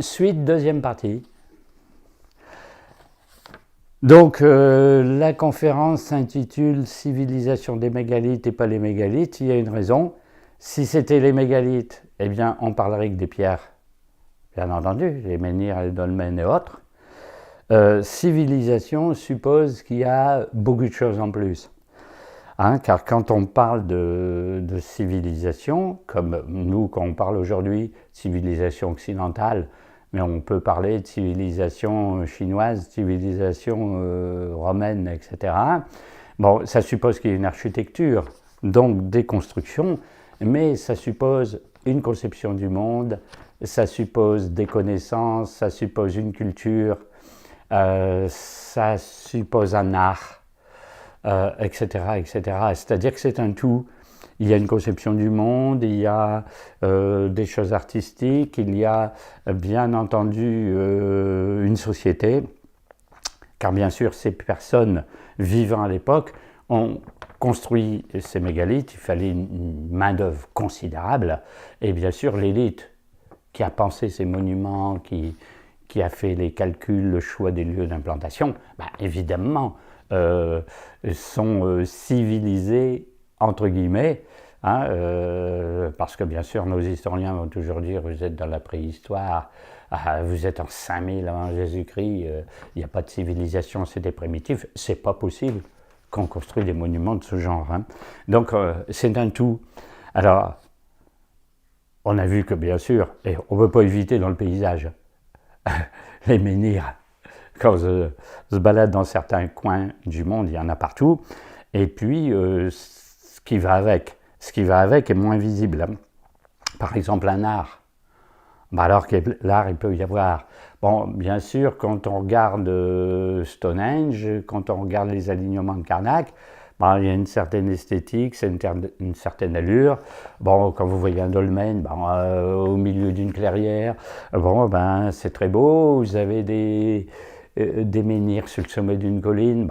Suite, deuxième partie. Donc, la conférence s'intitule « Civilisation des mégalithes et pas les mégalithes ». Il y a une raison. Si c'était les mégalithes, eh bien, on parlerait que des pierres, bien entendu, les menhirs, les dolmens et autres. Civilisation suppose qu'il y a beaucoup de choses en plus. Car quand on parle de civilisation, comme nous, quand on parle aujourd'hui civilisation occidentale, mais on peut parler de civilisation chinoise, civilisation romaine, etc. Bon, ça suppose qu'il y ait une architecture, donc des constructions, mais ça suppose une conception du monde, ça suppose des connaissances, ça suppose une culture, ça suppose un art, etc., etc. C'est-à-dire que c'est un tout. Il y a une conception du monde, il y a des choses artistiques, il y a bien entendu une société, car bien sûr ces personnes vivant à l'époque ont construit ces mégalithes, il fallait une main-d'œuvre considérable, et bien sûr l'élite qui a pensé ces monuments, qui a fait les calculs, le choix des lieux d'implantation, évidemment sont civilisés entre guillemets, parce que bien sûr nos historiens vont toujours dire vous êtes dans la préhistoire, vous êtes en 5000 avant Jésus-Christ, il n'y a pas de civilisation, c'est des primitifs, c'est pas possible qu'on construit des monuments de ce genre. Donc c'est un tout. Alors, on a vu que bien sûr, et on ne peut pas éviter dans le paysage, les menhirs, quand on se balade dans certains coins du monde, il y en a partout, et puis ce qui va avec est moins visible. Par exemple, un art. Alors que l'art, il peut y avoir. Bon, bien sûr, quand on regarde Stonehenge, quand on regarde les alignements de Karnak, il y a une certaine esthétique, c'est une certaine allure. Bon, quand vous voyez un dolmen au milieu d'une clairière, c'est très beau. Vous avez des menhirs sur le sommet d'une colline,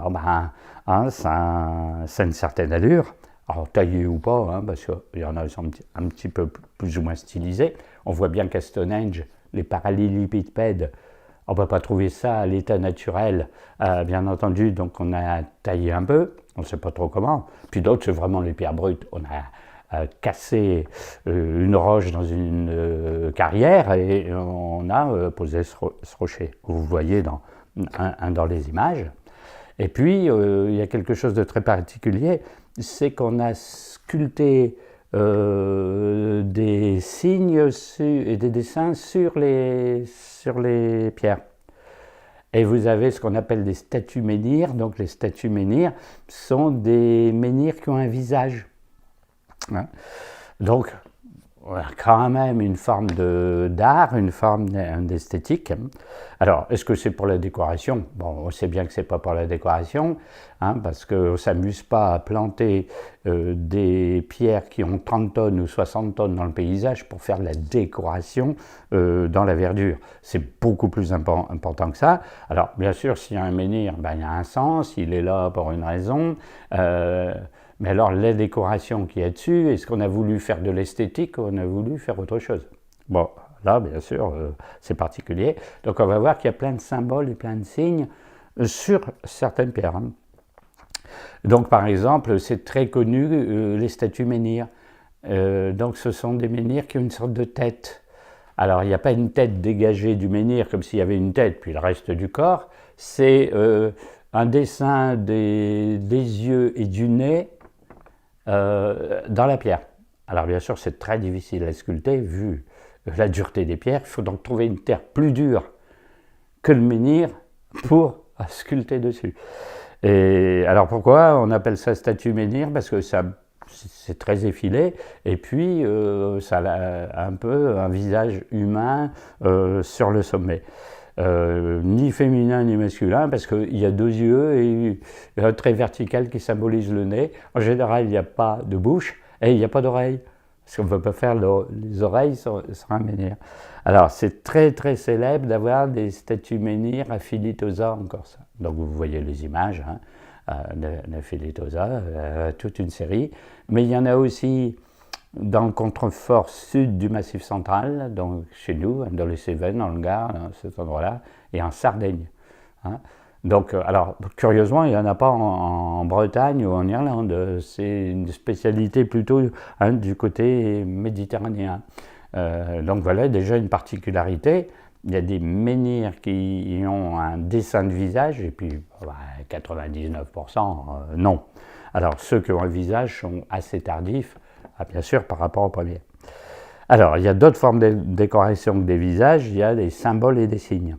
ça a une certaine allure. Alors taillé ou pas, parce qu'il y en a qui sont un petit peu plus ou moins stylisés. On voit bien qu'à Stonehenge, les parallélépipèdes, on ne peut pas trouver ça à l'état naturel, bien entendu, donc on a taillé un peu, on ne sait pas trop comment. Puis d'autres, c'est vraiment les pierres brutes. On a cassé une roche dans une carrière et on a posé ce rocher. Vous voyez dans les images. Et puis, il y a quelque chose de très particulier, c'est qu'on a sculpté des signes et des dessins sur les pierres. Et vous avez ce qu'on appelle des statues menhirs. Donc les statues menhirs sont des menhirs qui ont un visage. Donc, on a quand même une forme d'art, une forme d'esthétique. Alors, est-ce que c'est pour la décoration? Bon, on sait bien que c'est pas pour la décoration, parce qu'on ne s'amuse pas à planter des pierres qui ont 30 tonnes ou 60 tonnes dans le paysage pour faire de la décoration dans la verdure. C'est beaucoup plus important que ça. Alors, bien sûr, s'il y a un menhir, il y a un sens, il est là pour une raison. Mais alors, les décorations qu'il y a dessus, est-ce qu'on a voulu faire de l'esthétique ou on a voulu faire autre chose? Bon, là, bien sûr, c'est particulier. Donc, on va voir qu'il y a plein de symboles et plein de signes sur certaines pierres. Donc, par exemple, c'est très connu, les statues menhirs. Donc, ce sont des menhirs qui ont une sorte de tête. Alors, il n'y a pas une tête dégagée du menhir comme s'il y avait une tête, puis le reste du corps. C'est un dessin des yeux et du nez dans la pierre. Alors bien sûr, c'est très difficile à sculpter vu la dureté des pierres. Il faut donc trouver une terre plus dure que le menhir pour sculpter dessus. Et alors pourquoi on appelle ça statue menhir? Parce que c'est très effilé et puis ça a un peu un visage humain sur le sommet. Ni féminin ni masculin, parce qu'il y a deux yeux et un trait vertical qui symbolise le nez. En général, il n'y a pas de bouche et il n'y a pas d'oreille, parce qu'on ne peut pas faire les oreilles sur un menhir. Alors, c'est très très célèbre d'avoir des statues menhirs à Filitosa en Corse. Donc, vous voyez les images de Filitosa, toute une série. Mais il y en a aussi dans le contrefort sud du Massif central, donc chez nous, dans les Cévennes, dans le Gard, dans cet endroit-là, et en Sardaigne. Hein. Donc, alors, curieusement, il n'y en a pas en Bretagne ou en Irlande. C'est une spécialité plutôt du côté méditerranéen. Donc voilà, déjà une particularité. Il y a des menhirs qui ont un dessin de visage, et puis 99% non. Alors, ceux qui ont un visage sont assez tardifs, bien sûr, par rapport au premier. Alors, il y a d'autres formes de décoration que des visages, il y a des symboles et des signes.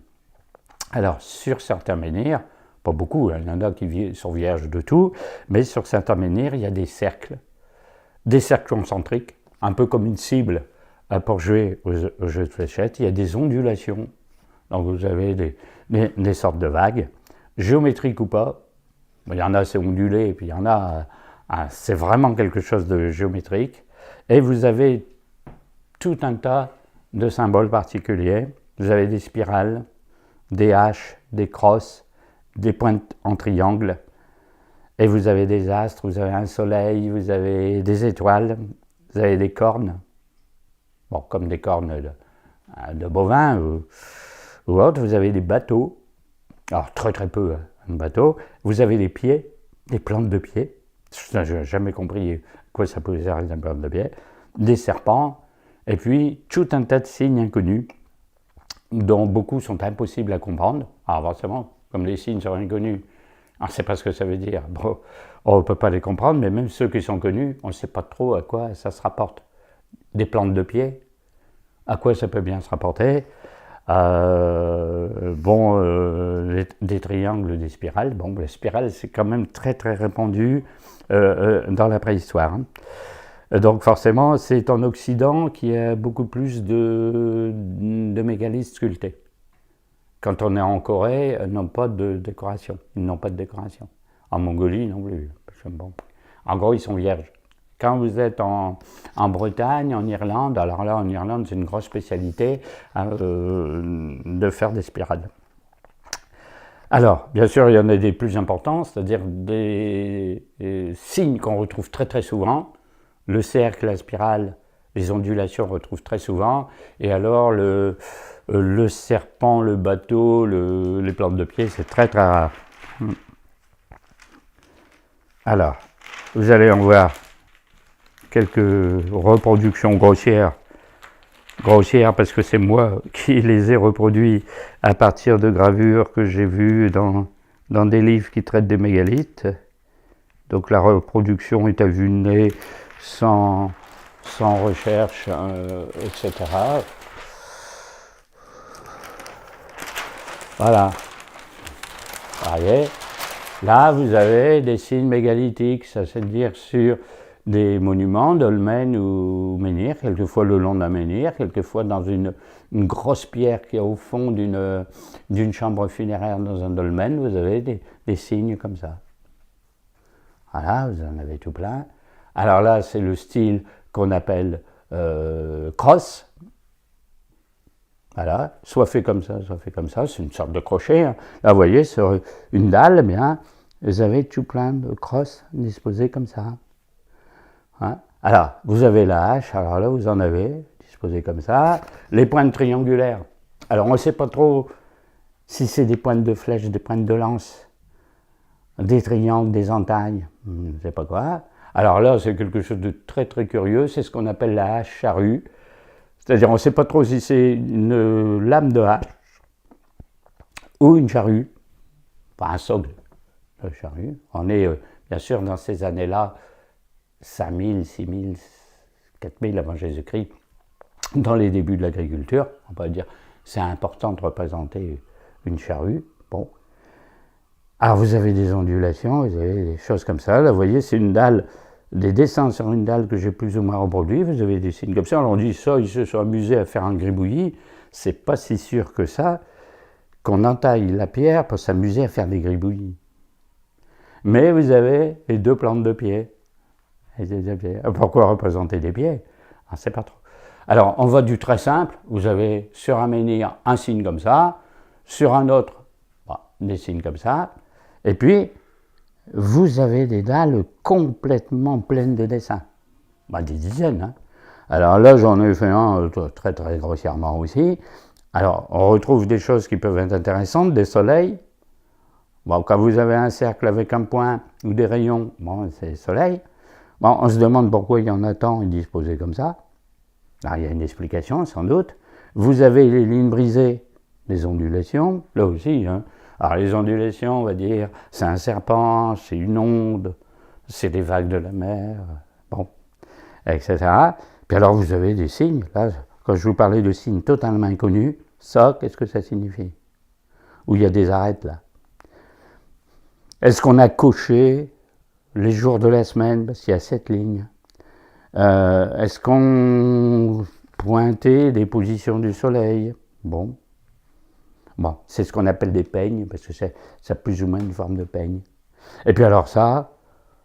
Alors, sur certains menhirs, pas beaucoup, il y en a qui sont vierges de tout, mais sur certains menhirs, il y a des cercles concentriques, un peu comme une cible pour jouer au jeu de fléchettes. Il y a des ondulations, donc vous avez des sortes de vagues, géométriques ou pas. Il y en a, c'est ondulé, et puis il y en a, c'est vraiment quelque chose de géométrique. Et vous avez tout un tas de symboles particuliers. Vous avez des spirales, des haches, des crosses, des pointes en triangle, et vous avez des astres, vous avez un soleil, vous avez des étoiles, vous avez des cornes, bon, comme des cornes de bovins ou autres, vous avez des bateaux, alors très très peu de bateaux, vous avez des pieds, des plantes de pieds, je n'ai jamais compris à quoi ça pouvait servir une plante de pieds, des serpents, et puis tout un tas de signes inconnus, dont beaucoup sont impossibles à comprendre. Alors forcément, comme les signes sont inconnus, on ne sait pas ce que ça veut dire. Bon, on ne peut pas les comprendre, mais même ceux qui sont connus, on ne sait pas trop à quoi ça se rapporte. Des plantes de pied, à quoi ça peut bien se rapporter. Des triangles, des spirales. Bon, les spirales, c'est quand même très très répandu dans la préhistoire. Hein. Donc forcément, c'est en Occident qu'il y a beaucoup plus de mégalithes sculptés. Quand on est en Corée, ils n'ont pas de décoration. Ils n'ont pas de décoration. En Mongolie non plus. Bon. En gros, ils sont vierges. Quand vous êtes en Bretagne, en Irlande, alors là, en Irlande, c'est une grosse spécialité de faire des spirales. Alors, bien sûr, il y en a des plus importants, c'est-à-dire des signes qu'on retrouve très très souvent. Le cercle, la spirale, les ondulations, on retrouve très souvent. Et alors, le serpent, le bateau, les plantes de pied, c'est très très rare. Alors, vous allez en voir quelques reproductions grossières parce que c'est moi qui les ai reproduits à partir de gravures que j'ai vues dans des livres qui traitent des mégalithes. Donc la reproduction est à vue de nez, sans recherche, etc. Voilà. Voyez, là vous avez des signes mégalithiques, ça c'est dire sur des monuments, dolmens ou menhirs, quelquefois le long d'un menhir, quelquefois dans une grosse pierre qui est au fond d'une chambre funéraire dans un dolmen, vous avez des signes comme ça. Voilà, vous en avez tout plein. Alors là, c'est le style qu'on appelle crosse. Voilà, soit fait comme ça, soit fait comme ça, c'est une sorte de crochet. Hein. Là, vous voyez, sur une dalle, bien, vous avez tout plein de crosses disposées comme ça. Hein. Alors, vous avez la hache, alors là, vous en avez disposées comme ça. Les pointes triangulaires. Alors, on ne sait pas trop si c'est des pointes de flèche, des pointes de lance, des triangles, des entailles, je ne sais pas quoi. Alors là, c'est quelque chose de très très curieux, c'est ce qu'on appelle la hache charrue. C'est-à-dire, on ne sait pas trop si c'est une lame de hache ou une charrue, enfin un socle de charrue. On est bien sûr dans ces années-là, 5000, 6000, 4000 avant Jésus-Christ, dans les débuts de l'agriculture. On peut dire c'est important de représenter une charrue. Bon. Alors vous avez des ondulations, vous avez des choses comme ça. Là, vous voyez, c'est une dalle, des dessins sur une dalle que j'ai plus ou moins reproduit. Vous avez des signes comme ça. Alors on dit ça, ils se sont amusés à faire un gribouillis. C'est pas si sûr que ça qu'on entaille la pierre pour s'amuser à faire des gribouillis. Mais vous avez les deux plantes de pied. Pourquoi représenter des pieds? On ne sait pas trop. Alors on va du très simple. Vous avez sur un menhir un signe comme ça, sur un autre des signes comme ça. Et puis, vous avez des dalles complètement pleines de dessins. Des dizaines. Hein. Alors là, j'en ai fait un très très grossièrement aussi. Alors, on retrouve des choses qui peuvent être intéressantes, des soleils. Bon, quand vous avez un cercle avec un point ou des rayons, bon, c'est le soleil. Bon, on se demande pourquoi il y en a tant disposés comme ça. Alors, il y a une explication, sans doute. Vous avez les lignes brisées, les ondulations, là aussi. Hein. Alors, les ondulations, on va dire, c'est un serpent, c'est une onde, c'est des vagues de la mer, bon, etc. Puis alors, vous avez des signes. Là, quand je vous parlais de signes totalement inconnus, ça, qu'est-ce que ça signifie? Où il y a des arêtes, là. Est-ce qu'on a coché les jours de la semaine, parce qu'il y a 7 lignes? Est-ce qu'on pointait des positions du soleil? Bon, c'est ce qu'on appelle des peignes, parce que ça a plus ou moins une forme de peigne. Et puis alors ça,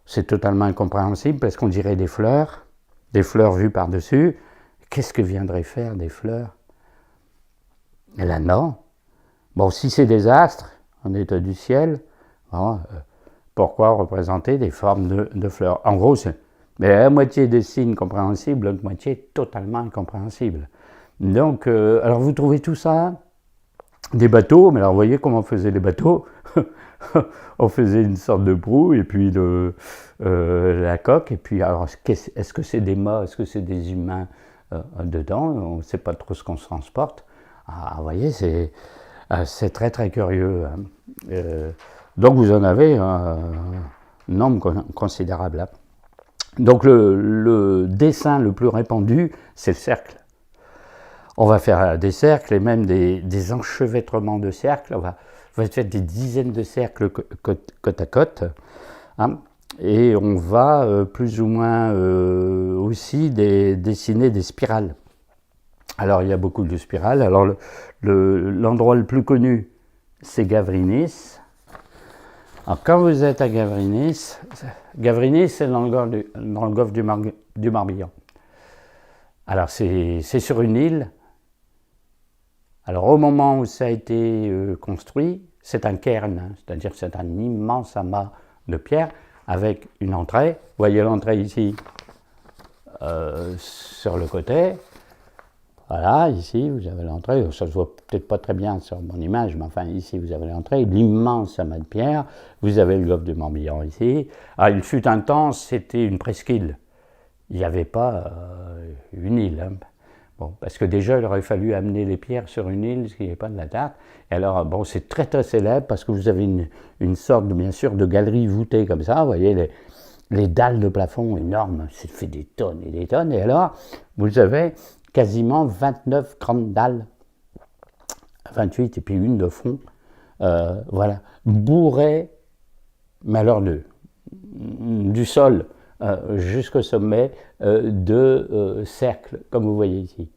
c'est totalement incompréhensible, parce qu'on dirait des fleurs vues par-dessus. Qu'est-ce que viendraient faire des fleurs? Et là, non. Bon, si c'est des astres, en état du ciel, bon, pourquoi représenter des formes de fleurs? En gros, c'est la moitié des signes compréhensibles, l'autre moitié totalement incompréhensible. Donc, alors vous trouvez tout ça? Des bateaux, mais alors vous voyez comment on faisait les bateaux? On faisait une sorte de proue, et puis la coque, et puis alors, est-ce que c'est des mâts, est-ce que c'est des humains dedans? On ne sait pas trop ce qu'on se transporte. Ah, vous voyez, c'est très très curieux. Hein. Donc vous en avez un nombre considérable. Hein. Donc le dessin le plus répandu, c'est le cercle. On va faire des cercles et même des enchevêtrements de cercles. On va faire des dizaines de cercles côte à côte. Hein, et on va plus ou moins aussi dessiner des spirales. Alors il y a beaucoup de spirales. Alors l'endroit le plus connu, c'est Gavrinis. Alors quand vous êtes à Gavrinis, c'est dans le golfe du Morbihan. Alors c'est sur une île. Alors au moment où ça a été construit, c'est un cairn, hein, c'est-à-dire c'est un immense amas de pierres avec une entrée. Vous voyez l'entrée ici sur le côté. Voilà, ici vous avez l'entrée. Ça se voit peut-être pas très bien sur mon image, mais enfin ici vous avez l'entrée, l'immense amas de pierres. Vous avez le golfe du Morbihan ici. Alors, il fut un temps, c'était une presqu'île. Il n'y avait pas une île. Hein. Bon, parce que déjà, il aurait fallu amener les pierres sur une île, ce qui n'est pas de la tarte. Et alors, bon, c'est très très célèbre parce que vous avez une sorte, bien sûr, de galerie voûtée comme ça. Vous voyez, les dalles de plafond énormes, c'est fait des tonnes et des tonnes. Et alors, vous avez quasiment 29 grandes dalles, 28 et puis une de fond, voilà, bourrées, mais alors du sol jusqu'au sommet de cercles, comme vous voyez ici.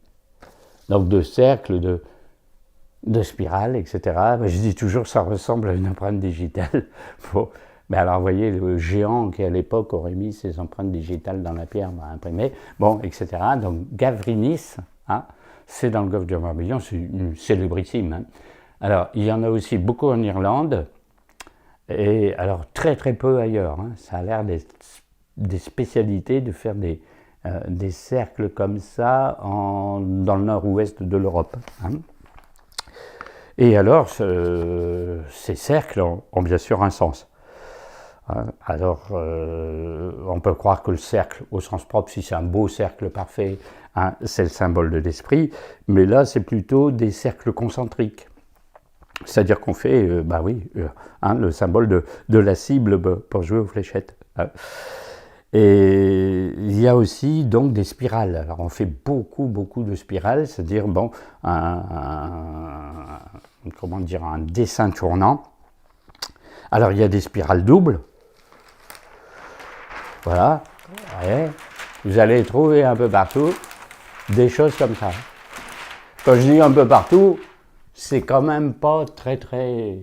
Donc de cercles, de spirales, etc. Je dis toujours que ça ressemble à une empreinte digitale. Bon. Mais alors, vous voyez, le géant qui, à l'époque, aurait mis ses empreintes digitales dans la pierre, imprimé, bon, etc. Donc, Gavrinis, hein, c'est dans le golfe du Morbihan, c'est une célébrissime. Hein. Alors, il y en a aussi beaucoup en Irlande, et alors très très peu ailleurs. Hein. Ça a l'air des spécialités de faire des cercles comme ça dans le nord-ouest de l'Europe. Hein. Et alors, ces cercles ont bien sûr un sens. Alors, on peut croire que le cercle, au sens propre, si c'est un beau cercle parfait, hein, c'est le symbole de l'esprit, mais là, c'est plutôt des cercles concentriques. C'est-à-dire qu'on fait, le symbole de la cible pour jouer aux fléchettes. Hein. Et il y a aussi donc des spirales. Alors, on fait beaucoup de spirales, c'est-à-dire, bon, un dessin tournant. Alors, il y a des spirales doubles. Voilà, ouais. Vous allez trouver un peu partout des choses comme ça. Quand je dis un peu partout, c'est quand même pas très très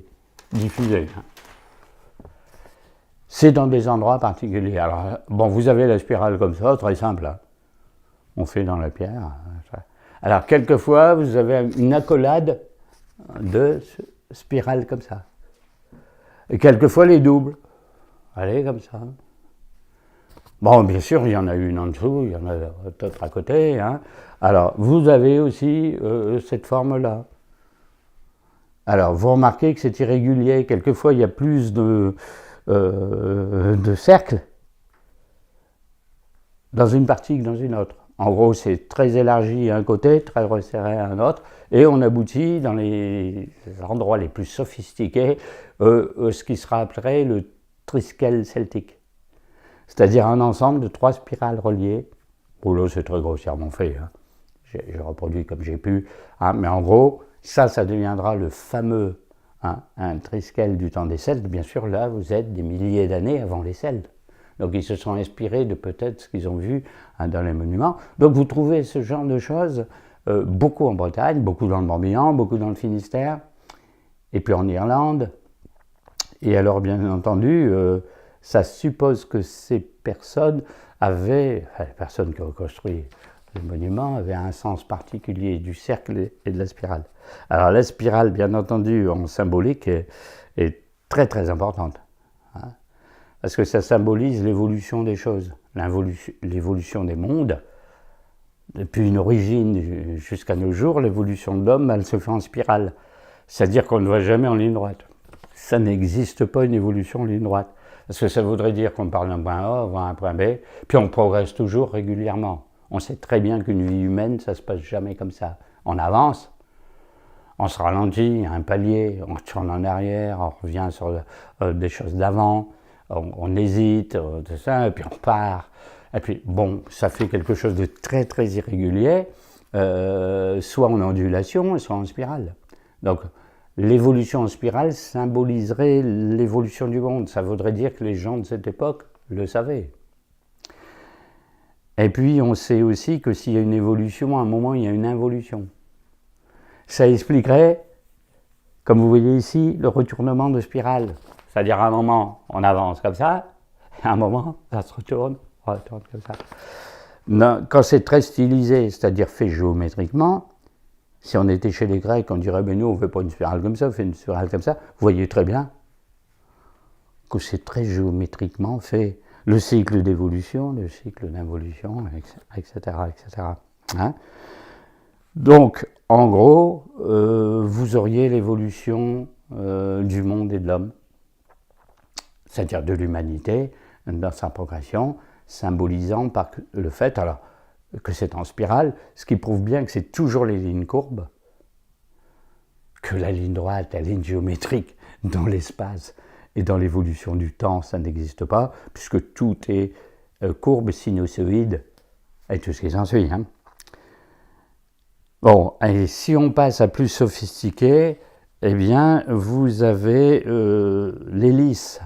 diffusé. C'est dans des endroits particuliers. Alors, bon, vous avez la spirale comme ça, très simple. Hein. On fait dans la pierre. Alors, quelquefois, vous avez une accolade de spirales comme ça. Et quelquefois, les doubles. Allez, comme ça. Bon, bien sûr, il y en a une en dessous, il y en a d'autres à côté. Hein. Alors, vous avez aussi cette forme-là. Alors, vous remarquez que c'est irrégulier. Quelquefois, il y a plus de cercles dans une partie que dans une autre. En gros, c'est très élargi à un côté, très resserré à un autre, et on aboutit dans les endroits les plus sophistiqués, ce qui sera appelé le triskel celtique. C'est-à-dire un ensemble de 3 spirales reliées. Oh là, c'est très grossièrement fait. Hein. J'ai reproduit comme j'ai pu. Hein, mais en gros, ça deviendra le fameux un triskel du temps des Celtes. Bien sûr, là, vous êtes des milliers d'années avant les Celtes. Donc, ils se sont inspirés de peut-être ce qu'ils ont vu dans les monuments. Donc, vous trouvez ce genre de choses beaucoup en Bretagne, beaucoup dans le Morbihan, beaucoup dans le Finistère, et puis en Irlande. Et alors, bien entendu, ça suppose que ces personnes les personnes qui ont construit les monuments avaient un sens particulier du cercle et de la spirale. Alors la spirale, bien entendu, en symbolique, est très très importante. Hein, parce que ça symbolise l'évolution des choses, l'évolution des mondes. Depuis une origine jusqu'à nos jours, l'évolution de l'homme, elle se fait en spirale. C'est-à-dire qu'on ne va jamais en ligne droite. Ça n'existe pas une évolution en ligne droite. Parce que ça voudrait dire qu'on part d'un point A vers un point B, puis on progresse toujours régulièrement. On sait très bien qu'une vie humaine, ça ne se passe jamais comme ça. On avance, on se ralentit à un palier, on retourne en arrière, on revient sur des choses d'avant, on hésite, tout ça, et puis on part. Et puis bon, ça fait quelque chose de très très irrégulier, soit en ondulation, soit en spirale. Donc, l'évolution en spirale symboliserait l'évolution du monde. Ça voudrait dire que les gens de cette époque le savaient. Et puis, on sait aussi que s'il y a une évolution, à un moment, il y a une involution. Ça expliquerait, comme vous voyez ici, le retournement de spirale. C'est-à-dire, à un moment, on avance comme ça, et à un moment, ça se retourne comme ça. Non, quand c'est très stylisé, c'est-à-dire fait géométriquement, si on était chez les Grecs, on dirait, ben nous, on ne fait pas une spirale comme ça, on fait une spirale comme ça. Vous voyez très bien que c'est très géométriquement fait. Le cycle d'évolution, le cycle d'involution, etc. etc. Hein? Donc, en gros, vous auriez l'évolution du monde et de l'homme, c'est-à-dire de l'humanité, dans sa progression, symbolisant par le fait, alors, que c'est en spirale, ce qui prouve bien que c'est toujours les lignes courbes, que la ligne droite, la ligne géométrique dans l'espace et dans l'évolution du temps, ça n'existe pas, puisque tout est courbe, sinusoïde et tout ce qui s'ensuit. Hein. Bon, et si on passe à plus sophistiqué, eh bien, vous avez l'hélice.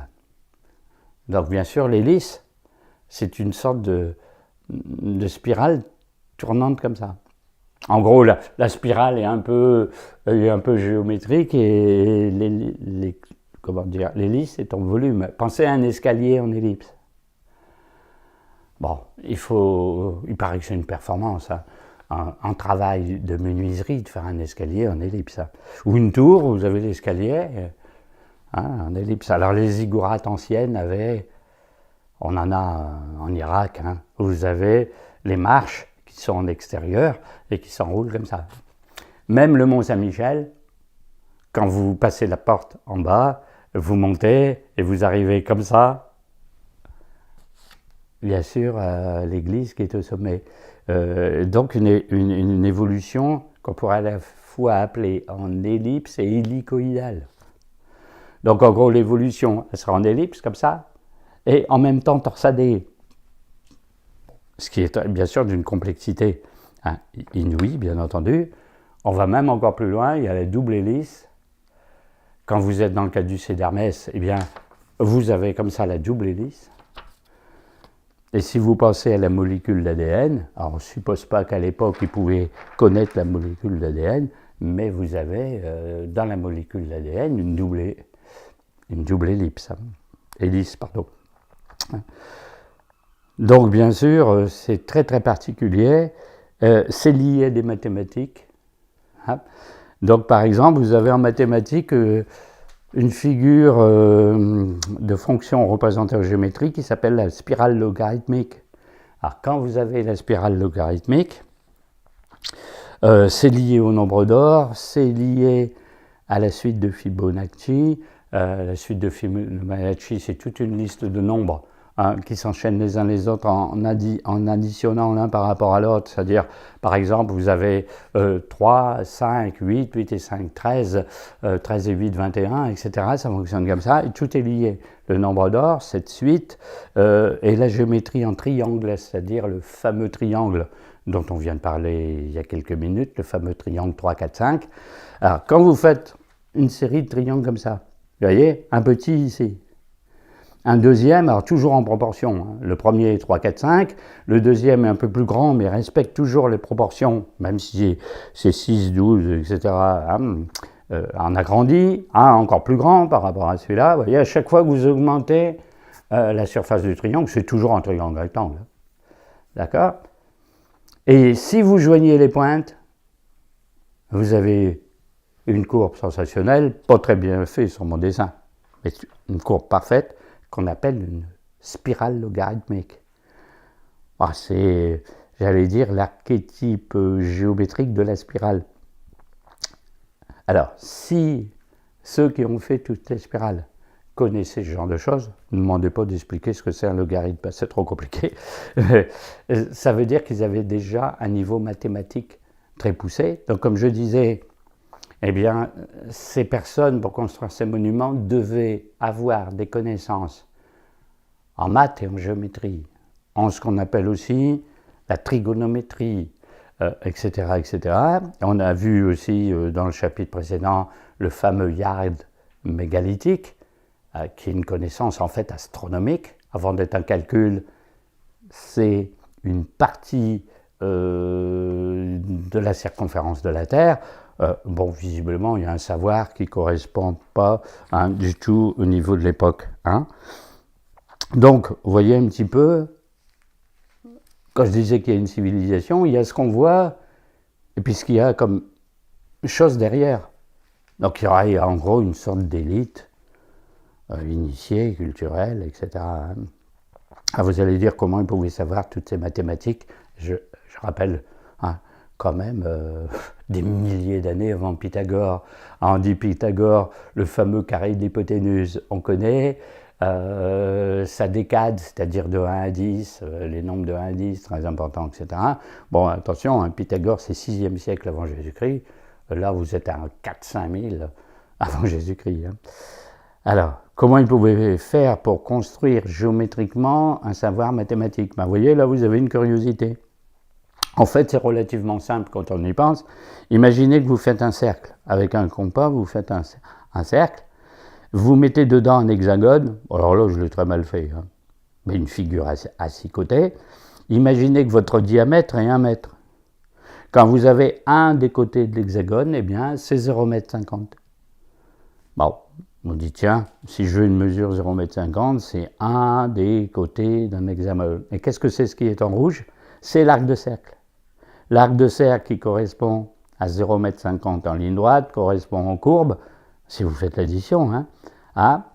Donc, bien sûr, l'hélice, c'est une sorte de spirale tournante comme ça. En gros, la spirale est un peu géométrique et l'hélice est en volume. Pensez à un escalier en ellipse. Bon, il paraît que c'est une performance, hein, un travail de menuiserie de faire un escalier en ellipse. Hein. Ou une tour, vous avez l'escalier en ellipse. Alors les ziggourats anciennes avaient, on en a en Irak, hein, vous avez les marches qui sont en extérieur et qui s'enroulent comme ça. Même le Mont Saint-Michel, quand vous passez la porte en bas, vous montez et vous arrivez comme ça, bien sûr, à l'église qui est au sommet. Donc une évolution qu'on pourrait à la fois appeler en ellipse et hélicoïdale. Donc en gros, l'évolution, elle sera en ellipse comme ça, et en même temps torsadée. Ce qui est bien sûr d'une complexité inouïe, bien entendu. On va même encore plus loin, il y a la double hélice. Quand vous êtes dans le caducée d'Hermès, eh bien, vous avez comme ça la double hélice. Et si vous pensez à la molécule d'ADN, alors on ne suppose pas qu'à l'époque, ils pouvaient connaître la molécule d'ADN, mais vous avez dans la molécule d'ADN une double ellipse. Hélice, pardon. Donc, bien sûr, c'est très très particulier. C'est lié à des mathématiques. Hein. Donc, par exemple, vous avez en mathématiques une figure de fonction représentée en géométrie qui s'appelle la spirale logarithmique. Alors, quand vous avez la spirale logarithmique, c'est lié au nombre d'or, c'est lié à la suite de Fibonacci. La suite de Fibonacci, c'est toute une liste de nombres qui s'enchaînent les uns les autres en additionnant l'un par rapport à l'autre. C'est-à-dire, par exemple, vous avez 3, 5, 8, 8 et 5, 13, 13 et 8, 21, etc. Ça fonctionne comme ça, et tout est lié. Le nombre d'or, cette suite, et la géométrie en triangle, c'est-à-dire le fameux triangle dont on vient de parler il y a quelques minutes, le fameux triangle 3, 4, 5. Alors, quand vous faites une série de triangles comme ça, vous voyez, un petit ici, un deuxième, alors toujours en proportion, hein. Le premier est 3, 4, 5, le deuxième est un peu plus grand, mais respecte toujours les proportions, même si c'est 6, 12, etc., en agrandi, un encore plus grand par rapport à celui-là. Vous voyez, à chaque fois que vous augmentez la surface du triangle, c'est toujours un triangle rectangle. D'accord ? Et si vous joignez les pointes, vous avez une courbe sensationnelle, pas très bien faite sur mon dessin, mais une courbe parfaite qu'on appelle une spirale logarithmique. C'est, j'allais dire, l'archétype géométrique de la spirale. Alors, si ceux qui ont fait toutes les spirales connaissaient ce genre de choses, ne demandez pas d'expliquer ce que c'est un logarithme, c'est trop compliqué. Ça veut dire qu'ils avaient déjà un niveau mathématique très poussé. Donc, comme je disais, eh bien, ces personnes, pour construire ces monuments, devaient avoir des connaissances en maths et en géométrie, en ce qu'on appelle aussi la trigonométrie, etc., etc. On a vu aussi dans le chapitre précédent le fameux yard mégalithique, qui est une connaissance en fait astronomique. Avant d'être un calcul, c'est une partie de la circonférence de la Terre. Bon, visiblement, il y a un savoir qui ne correspond pas du tout au niveau de l'époque. Donc, vous voyez un petit peu, quand je disais qu'il y a une civilisation, il y a ce qu'on voit, et puis ce qu'il y a comme chose derrière. Donc, il y aurait en gros une sorte d'élite initiée, culturelle, etc. Vous allez dire comment ils pouvaient savoir toutes ces mathématiques. Je rappelle quand même des milliers d'années avant Pythagore. On dit Pythagore, le fameux carré de l'hypoténuse, on connaît. Sa décade, c'est-à-dire de 1 à 10, les nombres de 1 à 10, très importants, etc. Bon, attention, Pythagore, c'est 6e siècle avant Jésus-Christ. Là, vous êtes à 4-5 000 avant Jésus-Christ. Alors, comment ils pouvaient faire pour construire géométriquement un savoir mathématique? Vous voyez, là, vous avez une curiosité. En fait, c'est relativement simple quand on y pense. Imaginez que vous faites un cercle. Avec un compas, vous faites un cercle. Vous mettez dedans un hexagone. Alors là, je l'ai très mal fait. Mais une figure à 6 côtés. Imaginez que votre diamètre est 1 mètre. Quand vous avez un des côtés de l'hexagone, eh bien, c'est 0,50 m. Bon, on dit, tiens, si je veux une mesure 0,50 m, c'est un des côtés d'un hexagone. Et qu'est-ce que c'est ce qui est en rouge? C'est l'arc de cercle. L'arc de cercle qui correspond à 0,50 m en ligne droite correspond en courbe, si vous faites l'addition, à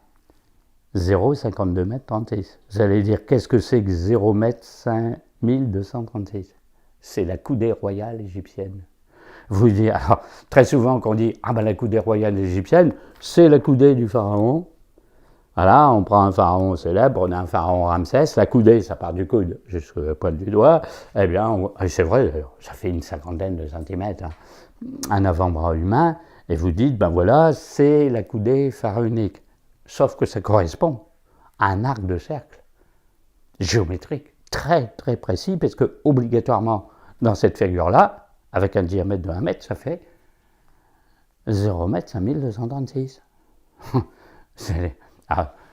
0,52 m 36. Vous allez dire, qu'est-ce que c'est que 0 m 5236? C'est la coudée royale égyptienne. Vous dites, alors, très souvent quand on dit, la coudée royale égyptienne, c'est la coudée du pharaon. Voilà, on prend un pharaon célèbre, on a un pharaon Ramsès, la coudée, ça part du coude jusqu'au poil du doigt, eh bien, c'est vrai d'ailleurs, ça fait une 50aine de centimètres, un avant-bras humain, et vous dites, voilà, c'est la coudée pharaonique. Sauf que ça correspond à un arc de cercle géométrique très très précis, parce que obligatoirement, dans cette figure-là, avec un diamètre de 1 mètre, ça fait 0 m 5236.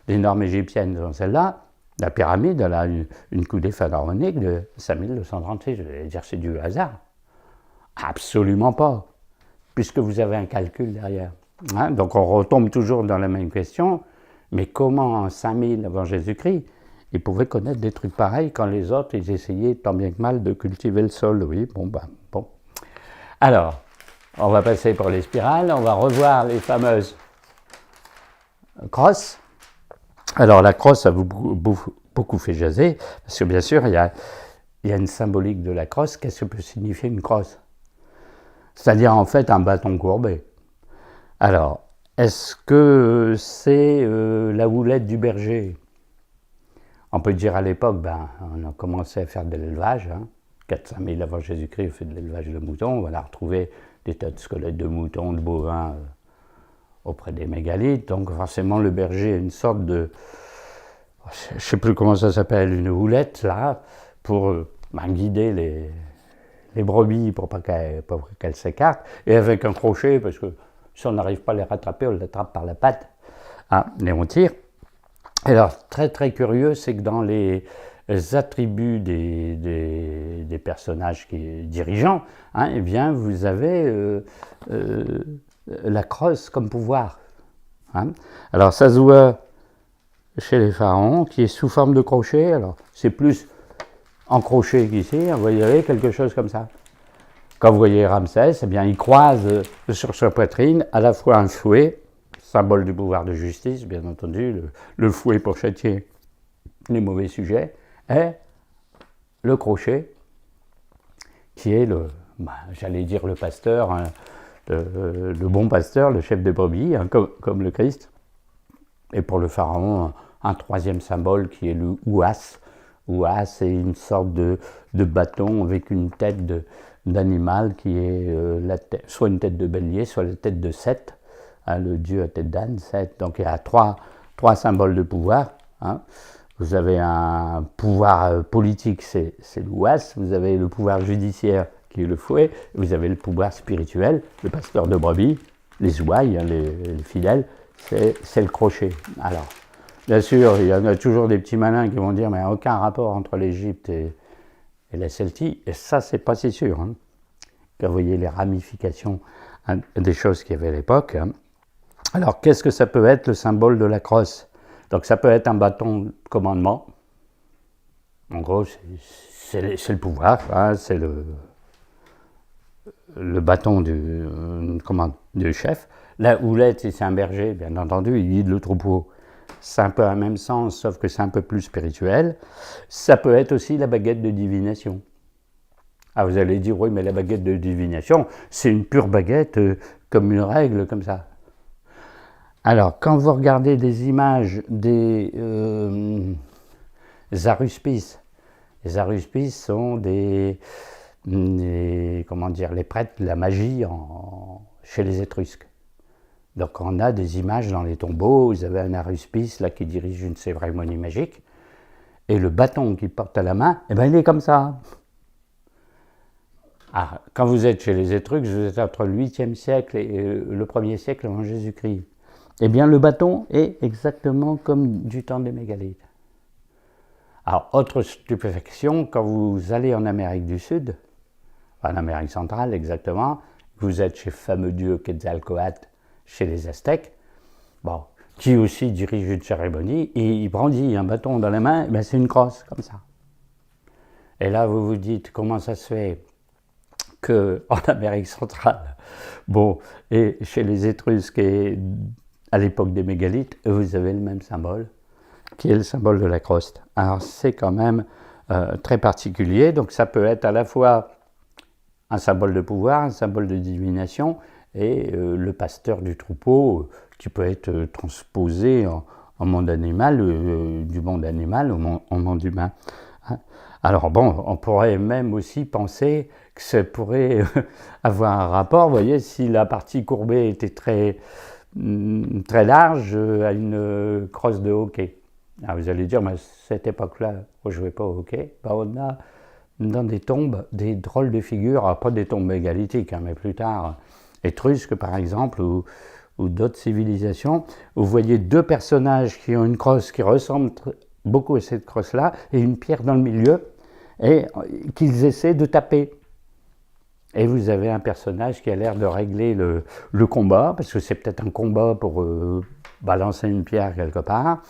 Les normes égyptiennes sont celles-là. La pyramide, elle a une coudée pharaonique de 5236. Je vais dire c'est du hasard. Absolument pas, puisque vous avez un calcul derrière. Donc on retombe toujours dans la même question. Mais comment en 5000 avant Jésus-Christ, ils pouvaient connaître des trucs pareils quand les autres, ils essayaient tant bien que mal de cultiver le sol? Oui, bon. Alors, on va passer pour les spirales. On va revoir les fameuses crosse. Alors la crosse a beaucoup fait jaser, parce que bien sûr, il y a une symbolique de la crosse. Qu'est-ce que peut signifier une crosse? C'est-à-dire en fait un bâton courbé. Alors, est-ce que c'est la houlette du berger? On peut dire à l'époque, on a commencé à faire de l'élevage, 400 000 avant Jésus-Christ, on fait de l'élevage de moutons, on a retrouvé des tas de squelettes de moutons, de bovins auprès des mégalithes, donc forcément le berger a une sorte de, je ne sais plus comment ça s'appelle, une houlette là, pour guider les brebis pour pas qu'elles s'écartent, et avec un crochet, parce que si on n'arrive pas à les rattraper, on les attrape par la patte, et on tire. Alors, très très curieux, c'est que dans les attributs des personnages dirigeants, eh bien, vous avez la crosse comme pouvoir. Alors, ça se voit chez les pharaons, qui est sous forme de crochet. Alors, c'est plus en crochet qu'ici, vous voyez quelque chose comme ça. Quand vous voyez Ramsès, eh bien, il croise sur sa poitrine à la fois un fouet, symbole du pouvoir de justice, bien entendu, le fouet pour châtier les mauvais sujets, et le crochet, qui est j'allais dire le pasteur, le bon pasteur, le chef des brebis, comme le Christ. Et pour le pharaon, un troisième symbole qui est le ouas. Ouas, c'est une sorte de bâton avec une tête d'animal qui est soit une tête de bélier, soit la tête de Seth. Le dieu à tête d'âne, Seth. Donc il y a trois symboles de pouvoir. Vous avez un pouvoir politique, c'est l'ouas. Vous avez le pouvoir judiciaire, qui est le fouet. Vous avez le pouvoir spirituel, le pasteur de brebis, les ouailles, les fidèles, c'est le crochet. Alors, bien sûr, il y en a toujours des petits malins qui vont dire mais il n'y a aucun rapport entre l'Égypte et la Celtie. Et ça, c'est pas si sûr. Quand vous voyez les ramifications des choses qu'il y avait à l'époque. Alors, qu'est-ce que ça peut être le symbole de la crosse? Donc, ça peut être un bâton de commandement. En gros, c'est le pouvoir, c'est le bâton du chef. La houlette, si c'est un berger, bien entendu, il guide le troupeau. C'est un peu un même sens, sauf que c'est un peu plus spirituel. Ça peut être aussi la baguette de divination. Vous allez dire, oui, mais la baguette de divination, c'est une pure baguette comme une règle, comme ça. Alors, quand vous regardez des images des aruspices, les aruspices sont les prêtres de la magie chez les Étrusques. Donc, on a des images dans les tombeaux, vous avez un aruspice là qui dirige une cérémonie magique, et le bâton qu'il porte à la main, il est comme ça. Quand vous êtes chez les Étrusques, vous êtes entre le 8e siècle et le 1er siècle avant Jésus-Christ. Eh bien, le bâton est exactement comme du temps des mégalithes. Alors, autre stupéfaction, quand vous allez en Amérique du Sud, en Amérique centrale exactement, vous êtes chez le fameux dieu Quetzalcoatl, chez les Aztèques, qui aussi dirige une cérémonie, et il brandit un bâton dans la main, c'est une crosse, comme ça. Et là, vous vous dites, comment ça se fait qu'en Amérique centrale, et chez les Étrusques et à l'époque des mégalithes, vous avez le même symbole, qui est le symbole de la crosse. Alors c'est quand même très particulier, donc ça peut être à la fois un symbole de pouvoir, un symbole de divination, et le pasteur du troupeau, qui peut être transposé en monde animal, du monde animal au monde humain. Alors on pourrait même aussi penser que ça pourrait avoir un rapport, vous voyez, si la partie courbée était très large, à une crosse de hockey. Alors vous allez dire, mais à cette époque-là, on ne jouait pas au hockey. On a dans des tombes des drôles de figures, pas des tombes mégalithiques, mais plus tard, étrusques par exemple, ou d'autres civilisations, où vous voyez deux personnages qui ont une crosse qui ressemble beaucoup à cette crosse-là, et une pierre dans le milieu, et qu'ils essaient de taper. Et vous avez un personnage qui a l'air de régler le combat, parce que c'est peut-être un combat pour balancer une pierre quelque part.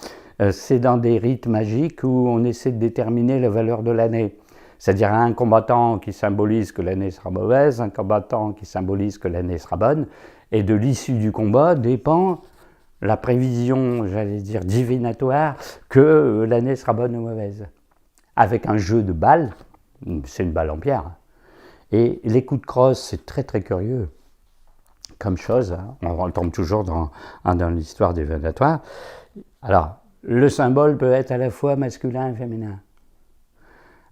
C'est dans des rites magiques où on essaie de déterminer la valeur de l'année. C'est-à-dire un combattant qui symbolise que l'année sera mauvaise, un combattant qui symbolise que l'année sera bonne, et de l'issue du combat dépend la prévision, j'allais dire, divinatoire, que l'année sera bonne ou mauvaise. Avec un jeu de balles, c'est une balle en pierre. Et les coups de crosse, c'est très très curieux comme chose. Hein. On tombe toujours dans l'histoire divinatoire. Alors, le symbole peut être à la fois masculin et féminin.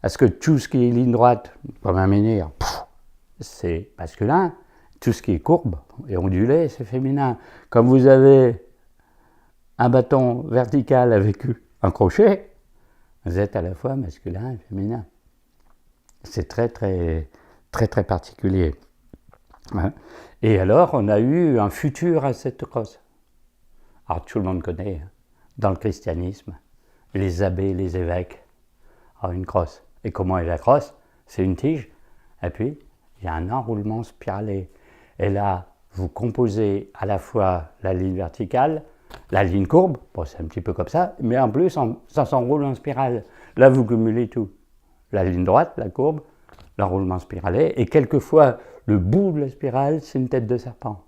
Est-ce que tout ce qui est ligne droite, comme un menhir, c'est masculin? Tout ce qui est courbe et ondulé, c'est féminin. Comme vous avez un bâton vertical avec un crochet, vous êtes à la fois masculin et féminin. C'est très, très, très, très particulier. Et alors, on a eu un futur à cette crosse. Alors, tout le monde connaît, dans le christianisme, les abbés, les évêques, une crosse. Et comment est la crosse? C'est une tige, et puis il y a un enroulement spiralé. Et là, vous composez à la fois la ligne verticale, la ligne courbe, bon, c'est un petit peu comme ça, mais en plus, ça s'enroule en spirale. Là, vous cumulez tout. La ligne droite, la courbe, l'enroulement spiralé, et quelquefois, le bout de la spirale, c'est une tête de serpent.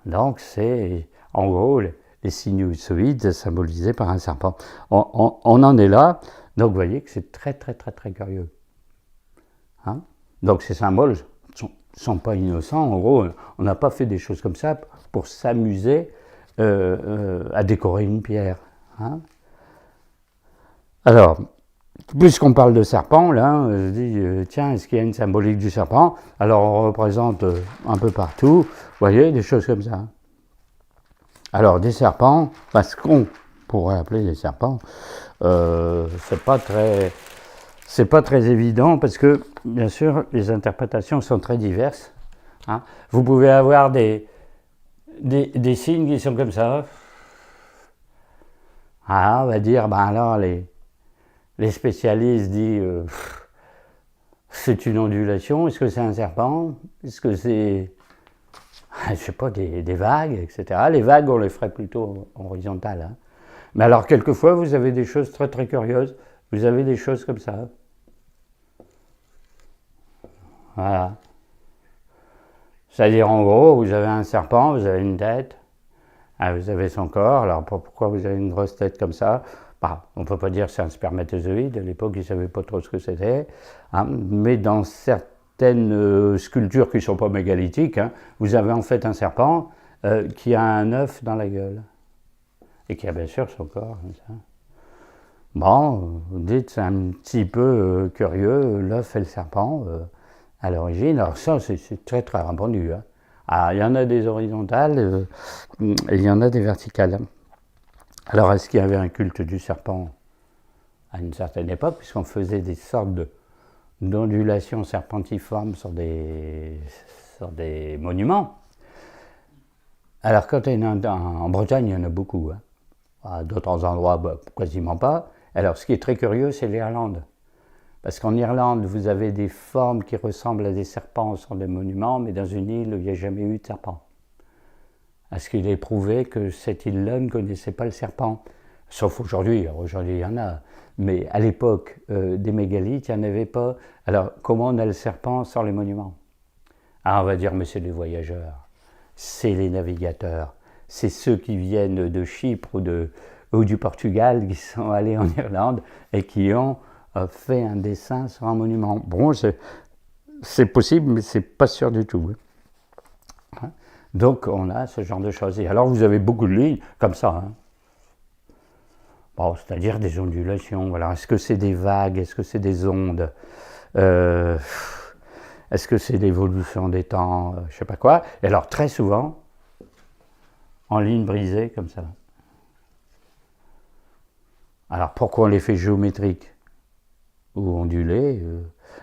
Donc, c'est, en gros, les sinusoïdes symbolisés par un serpent. On en est là, donc vous voyez que c'est très, très, très, très curieux. Hein? Donc, ces symboles sont pas innocents. En gros, on n'a pas fait des choses comme ça pour s'amuser à décorer une pierre. Hein? Alors, puisqu'on parle de serpent, là, je dis, tiens, est-ce qu'il y a une symbolique du serpent? Alors, on représente un peu partout, vous voyez, des choses comme ça. Alors, des serpents, ce qu'on pourrait appeler des serpents, c'est pas très évident parce que, bien sûr, les interprétations sont très diverses. Hein. Vous pouvez avoir des signes qui sont comme ça. Ah, on va dire, alors les spécialistes disent c'est une ondulation, est-ce que c'est un serpent? Est-ce que c'est, je sais pas, des vagues, etc. Les vagues, on les ferait plutôt horizontales. Hein. Mais alors, quelquefois, vous avez des choses très très curieuses. Vous avez des choses comme ça. Voilà. C'est-à-dire, en gros, vous avez un serpent, vous avez une tête, vous avez son corps. Alors, pourquoi vous avez une grosse tête comme ça? On ne peut pas dire que c'est un spermatozoïde. À l'époque, ils ne savaient pas trop ce que c'était. Hein. Mais dans certaines sculptures qui ne sont pas mégalithiques, hein, vous avez en fait un serpent qui a un œuf dans la gueule. Et qui a bien sûr son corps, comme ça. Bon, vous dites, c'est un petit peu curieux, l'œuf et le serpent, à l'origine. Alors ça, c'est très très répandu. Hein. Alors, il y en a des horizontales et il y en a des verticales. Alors, est-ce qu'il y avait un culte du serpent à une certaine époque, puisqu'on faisait des sortes d'ondulations serpentiformes sur des monuments? Alors, quand en Bretagne, il y en a beaucoup. Hein. À d'autres endroits, quasiment pas. Alors, ce qui est très curieux, c'est l'Irlande. Parce qu'en Irlande, vous avez des formes qui ressemblent à des serpents sur des monuments, mais dans une île où il n'y a jamais eu de serpent. Est-ce qu'il est prouvé que cette île-là ne connaissait pas le serpent? Sauf aujourd'hui, aujourd'hui il y en a. Mais à l'époque des mégalithes, il n'y en avait pas. Alors, comment on a le serpent sur les monuments? Ah, on va dire, mais c'est les voyageurs, c'est les navigateurs, c'est ceux qui viennent de Chypre ou du Portugal, qui sont allés en Irlande et qui ont fait un dessin sur un monument. Bon, c'est possible, mais c'est pas sûr du tout. Hein. Donc, on a ce genre de choses. Et alors, vous avez beaucoup de lignes comme ça. Hein. Bon, c'est-à-dire des ondulations. Voilà. Est-ce que c'est des vagues? Est-ce que c'est des ondes? Est-ce que c'est l'évolution des temps? Je ne sais pas quoi. Et alors, très souvent, en ligne brisée, comme ça. Alors, pourquoi on les fait géométriques ou ondulées?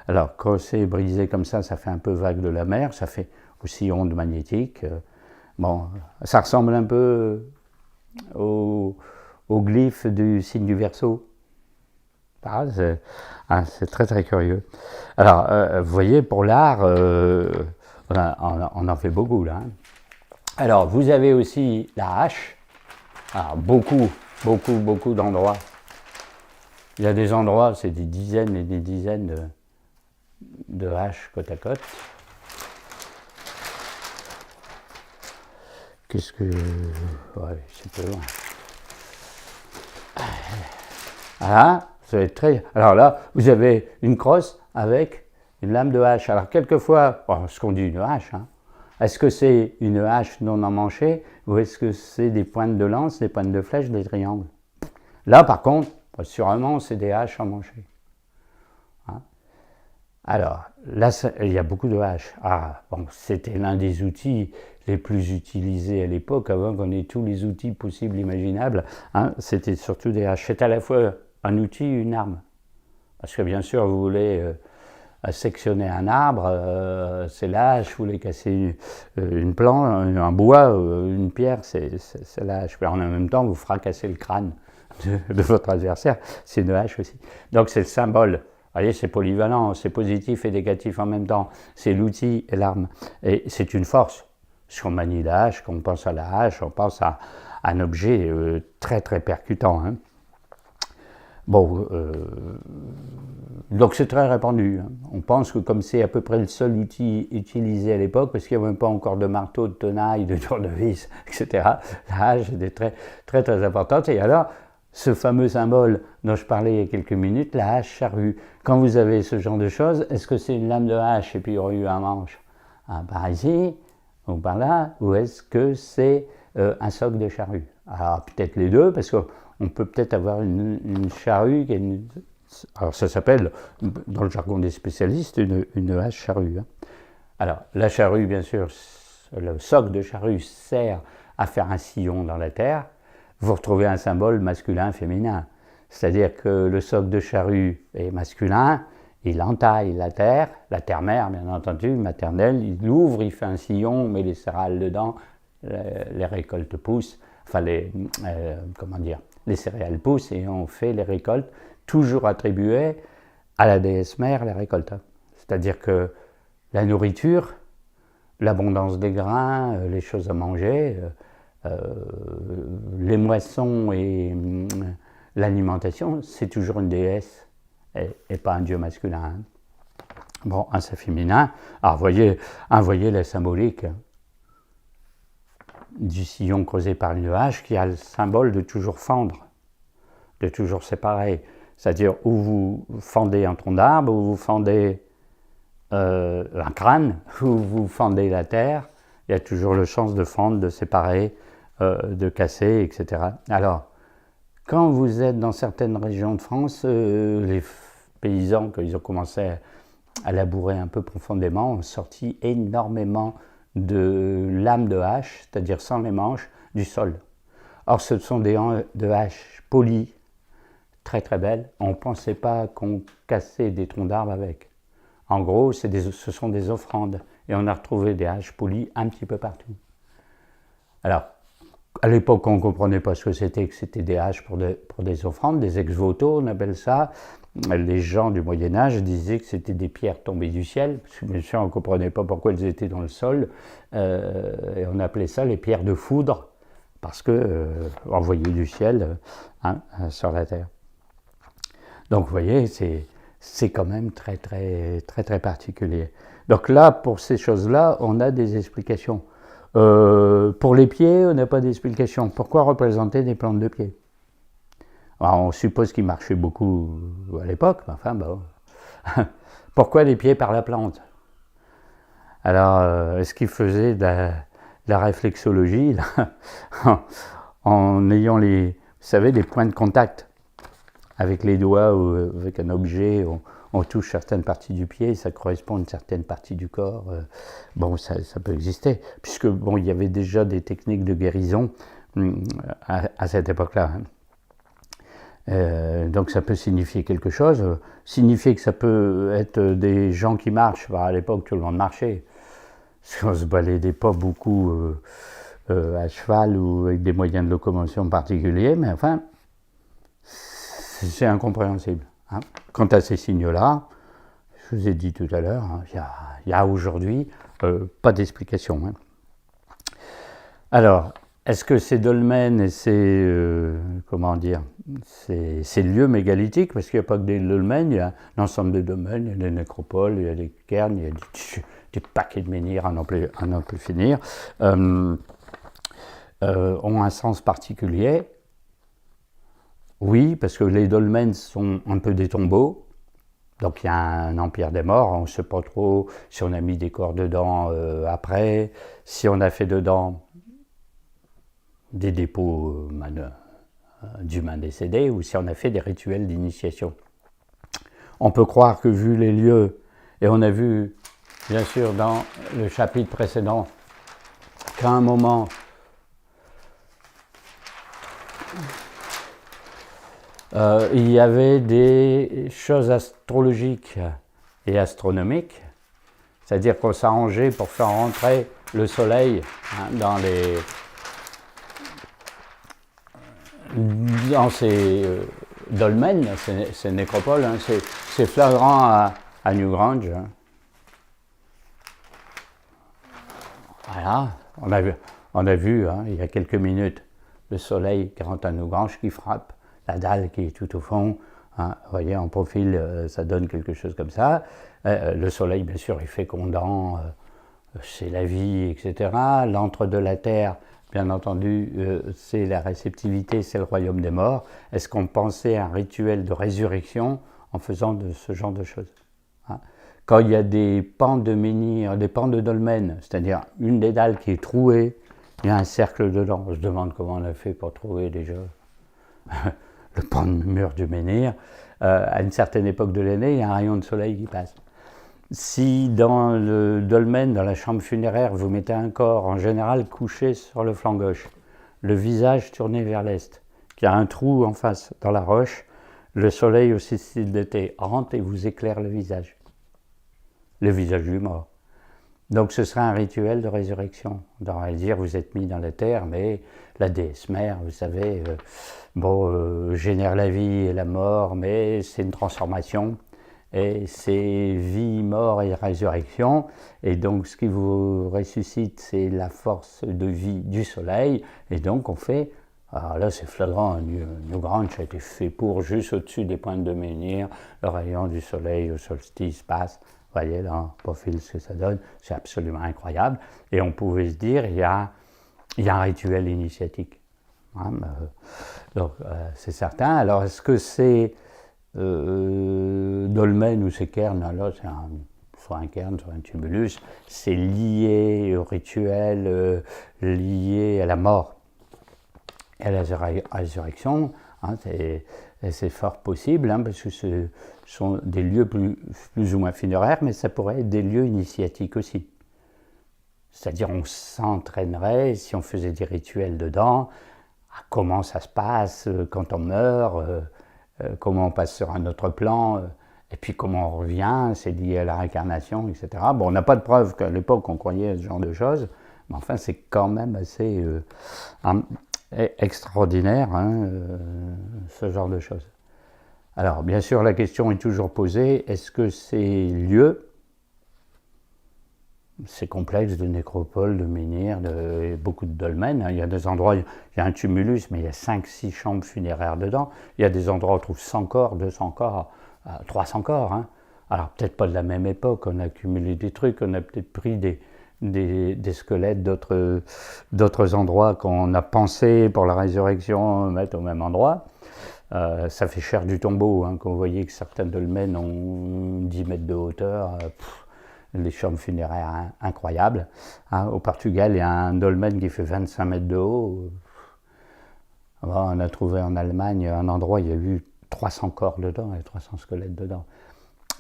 Alors, quand c'est brisé comme ça fait un peu vague de la mer, ça fait aussi onde magnétique. Bon, ça ressemble un peu au glyphe du signe du Verseau. C'est très très curieux. Alors, vous voyez, pour l'art, on en fait beaucoup là. Hein. Alors, vous avez aussi la hache. Alors, beaucoup d'endroits. Il y a des endroits, c'est des dizaines et des dizaines de haches côte à côte. Qu'est-ce que... Ouais, c'est peu loin. Voilà, ça va être très... Alors là, vous avez une crosse avec une lame de hache. Alors quelquefois, ce qu'on dit une hache, hein, est-ce que c'est une hache non emmanchée ou est-ce que c'est des pointes de lance, des pointes de flèche, des triangles? Là, par contre, sûrement, c'est des haches emmanchées. Hein. Alors, là, il y a beaucoup de haches. Ah, bon, c'était l'un des outils les plus utilisés à l'époque, avant qu'on ait tous les outils possibles, imaginables. Hein, c'était surtout des haches. C'est à la fois un outil et une arme. Parce que bien sûr, vous voulez sectionner un arbre, c'est la hache. Vous voulez casser une plante, un bois, une pierre, c'est la hache. Mais en même temps, vous fracassez le crâne de votre adversaire, c'est une hache aussi. Donc c'est le symbole. Vous voyez, c'est polyvalent, c'est positif et négatif en même temps. C'est l'outil et l'arme. Et c'est une force. Si on manie la hache, quand on pense à la hache, on pense à un objet très très percutant. Hein. Bon, donc c'est très répandu. Hein. On pense que comme c'est à peu près le seul outil utilisé à l'époque, parce qu'il n'y avait même pas encore de marteau, de tenaille, de tournevis, etc., la hache était très très très importante. Et alors, ce fameux symbole dont je parlais il y a quelques minutes, la hache charrue. Quand vous avez ce genre de choses, est-ce que c'est une lame de hache et puis il y aurait eu un manche par ici ou par là, ou est-ce que c'est un soc de charrue? Alors peut-être les deux, parce qu'on peut peut-être avoir une charrue qui est alors ça s'appelle, dans le jargon des spécialistes, une hache charrue. Hein. Alors la charrue, bien sûr, le soc de charrue sert à faire un sillon dans la terre. Vous retrouvez un symbole masculin-féminin. C'est-à-dire que le soc de charrue est masculin, il entaille la terre-mère, bien entendu, maternelle, il l'ouvre, il fait un sillon, met les céréales dedans, les récoltes poussent, enfin les céréales poussent et on fait les récoltes, toujours attribuées à la déesse mère, les récoltes. C'est-à-dire que la nourriture, l'abondance des grains, les choses à manger, les moissons et l'alimentation, c'est toujours une déesse et pas un dieu masculin. Hein. Bon, c'est féminin. Alors, voyez la symbolique du sillon creusé par une hache qui a le symbole de toujours fendre, de toujours séparer. C'est-à-dire où vous fendez un tronc d'arbre, où vous fendez un crâne, où vous fendez la terre, il y a toujours le chance de fendre, de séparer, de casser, etc. Alors, quand vous êtes dans certaines régions de France, les paysans, quand ils ont commencé à labourer un peu profondément, ont sorti énormément de lames de hache, c'est-à-dire sans les manches, du sol. Or, ce sont des haches polies, très très belles. On ne pensait pas qu'on cassait des troncs d'arbres avec. En gros, ce sont des offrandes. Et on a retrouvé des haches polies un petit peu partout. Alors, à l'époque, on ne comprenait pas ce que c'était des haches pour des offrandes, des ex-voto, on appelle ça. Les gens du Moyen-Âge disaient que c'était des pierres tombées du ciel, parce que bien sûr, on ne comprenait pas pourquoi elles étaient dans le sol, et on appelait ça les pierres de foudre, parce que envoyées du ciel sur la terre. Donc, vous voyez, c'est quand même très, très, très, très particulier. Donc là, pour ces choses-là, on a des explications. Pour les pieds, on n'a pas d'explication. Pourquoi représenter des plantes de pieds? Alors, on suppose qu'ils marchaient beaucoup à l'époque, mais enfin, bon. Pourquoi les pieds par la plante? Alors, est-ce qu'ils faisaient de la réflexologie là, en ayant vous savez, des points de contact avec les doigts ou avec un objet, on touche certaines parties du pied, ça correspond à une certaine partie du corps. Bon, ça peut exister, puisque bon, il y avait déjà des techniques de guérison à cette époque-là. Donc ça peut signifier quelque chose, signifier que ça peut être des gens qui marchent. Bah, à l'époque, tout le monde marchait. On se baladait pas beaucoup à cheval ou avec des moyens de locomotion particuliers, mais enfin, c'est incompréhensible. Hein. Quant à ces signes-là, je vous ai dit tout à l'heure, il y a aujourd'hui pas d'explication. Hein. Alors, est-ce que ces dolmens et ces lieux mégalithiques, parce qu'il n'y a pas que des dolmens, il y a l'ensemble des dolmens, il y a des nécropoles, il y a des cairns, il y a des paquets de menhirs à n'en plus finir. ont un sens particulier. Oui, parce que les dolmens sont un peu des tombeaux. Donc il y a un empire des morts, on ne sait pas trop si on a mis des corps dedans après, si on a fait dedans des dépôts d'humains décédés ou si on a fait des rituels d'initiation. On peut croire que vu les lieux, et on a vu bien sûr dans le chapitre précédent qu'à un moment il y avait des choses astrologiques et astronomiques, c'est-à-dire qu'on s'arrangeait pour faire rentrer le soleil dans ces dolmens, ces nécropoles. C'est flagrant à Newgrange. Voilà, on a vu il y a quelques minutes le soleil qui rentre à Newgrange, qui frappe la dalle qui est tout au fond. Vous voyez, en profil, ça donne quelque chose comme ça. Le soleil, bien sûr, est fécondant, c'est la vie, etc. L'antre de la terre, bien entendu, c'est la réceptivité, c'est le royaume des morts. Est-ce qu'on pensait à un rituel de résurrection en faisant de ce genre de choses? Quand il y a des pans de menhir, des pans de dolmen, c'est-à-dire une des dalles qui est trouée, il y a un cercle dedans. Je demande comment on a fait pour trouver déjà le pan de mur du menhir. À une certaine époque de l'année, il y a un rayon de soleil qui passe. Si dans le dolmen, dans la chambre funéraire, vous mettez un corps en général couché sur le flanc gauche, le visage tourné vers l'est, qu'il y a un trou en face dans la roche, le soleil au solstice d'été rentre et vous éclaire le visage du mort. Donc ce sera un rituel de résurrection. On devrait dire, vous êtes mis dans la terre, mais la déesse mère, vous savez, génère la vie et la mort, mais c'est une transformation. Et c'est vie, mort et résurrection. Et donc ce qui vous ressuscite, c'est la force de vie du soleil. Et donc on fait, alors là c'est flagrant, Newgrange a été fait pour, juste au-dessus des pointes de menhir, le rayon du soleil au solstice passe. Vous voyez là, en profil, ce que ça donne, c'est absolument incroyable. Et on pouvait se dire, il y a un rituel initiatique. Donc, c'est certain. Alors, est-ce que c'est dolmen ou c'est cairn? Là, c'est soit un cairn, soit un tumulus. C'est lié au rituel, lié à la mort et à la résurrection. C'est fort possible, parce que ce sont des lieux plus ou moins funéraires, mais ça pourrait être des lieux initiatiques aussi. C'est-à-dire on s'entraînerait, si on faisait des rituels dedans, à comment ça se passe quand on meurt, comment on passe sur un autre plan, et puis comment on revient, c'est lié à la réincarnation, etc. Bon, on n'a pas de preuve qu'à l'époque on croyait à ce genre de choses, mais enfin c'est quand même assez extraordinaire, ce genre de choses. Alors, bien sûr, la question est toujours posée, est-ce que ces lieux, ces complexes de nécropoles, de menhirs, beaucoup de dolmens, il y a des endroits, il y a un tumulus, mais il y a 5-6 chambres funéraires dedans, il y a des endroits où on trouve 100 corps, 200 corps, 300 corps. Alors, peut-être pas de la même époque, on a accumulé des trucs, on a peut-être pris des squelettes d'autres endroits qu'on a pensé pour la résurrection mettre au même endroit. Ça fait cher du tombeau, quand vous voyez que certains dolmens ont 10 mètres de hauteur, les chambres funéraires incroyables. Au Portugal, il y a un dolmen qui fait 25 mètres de haut. On a trouvé en Allemagne un endroit, il y a eu 300 corps dedans, et 300 squelettes dedans.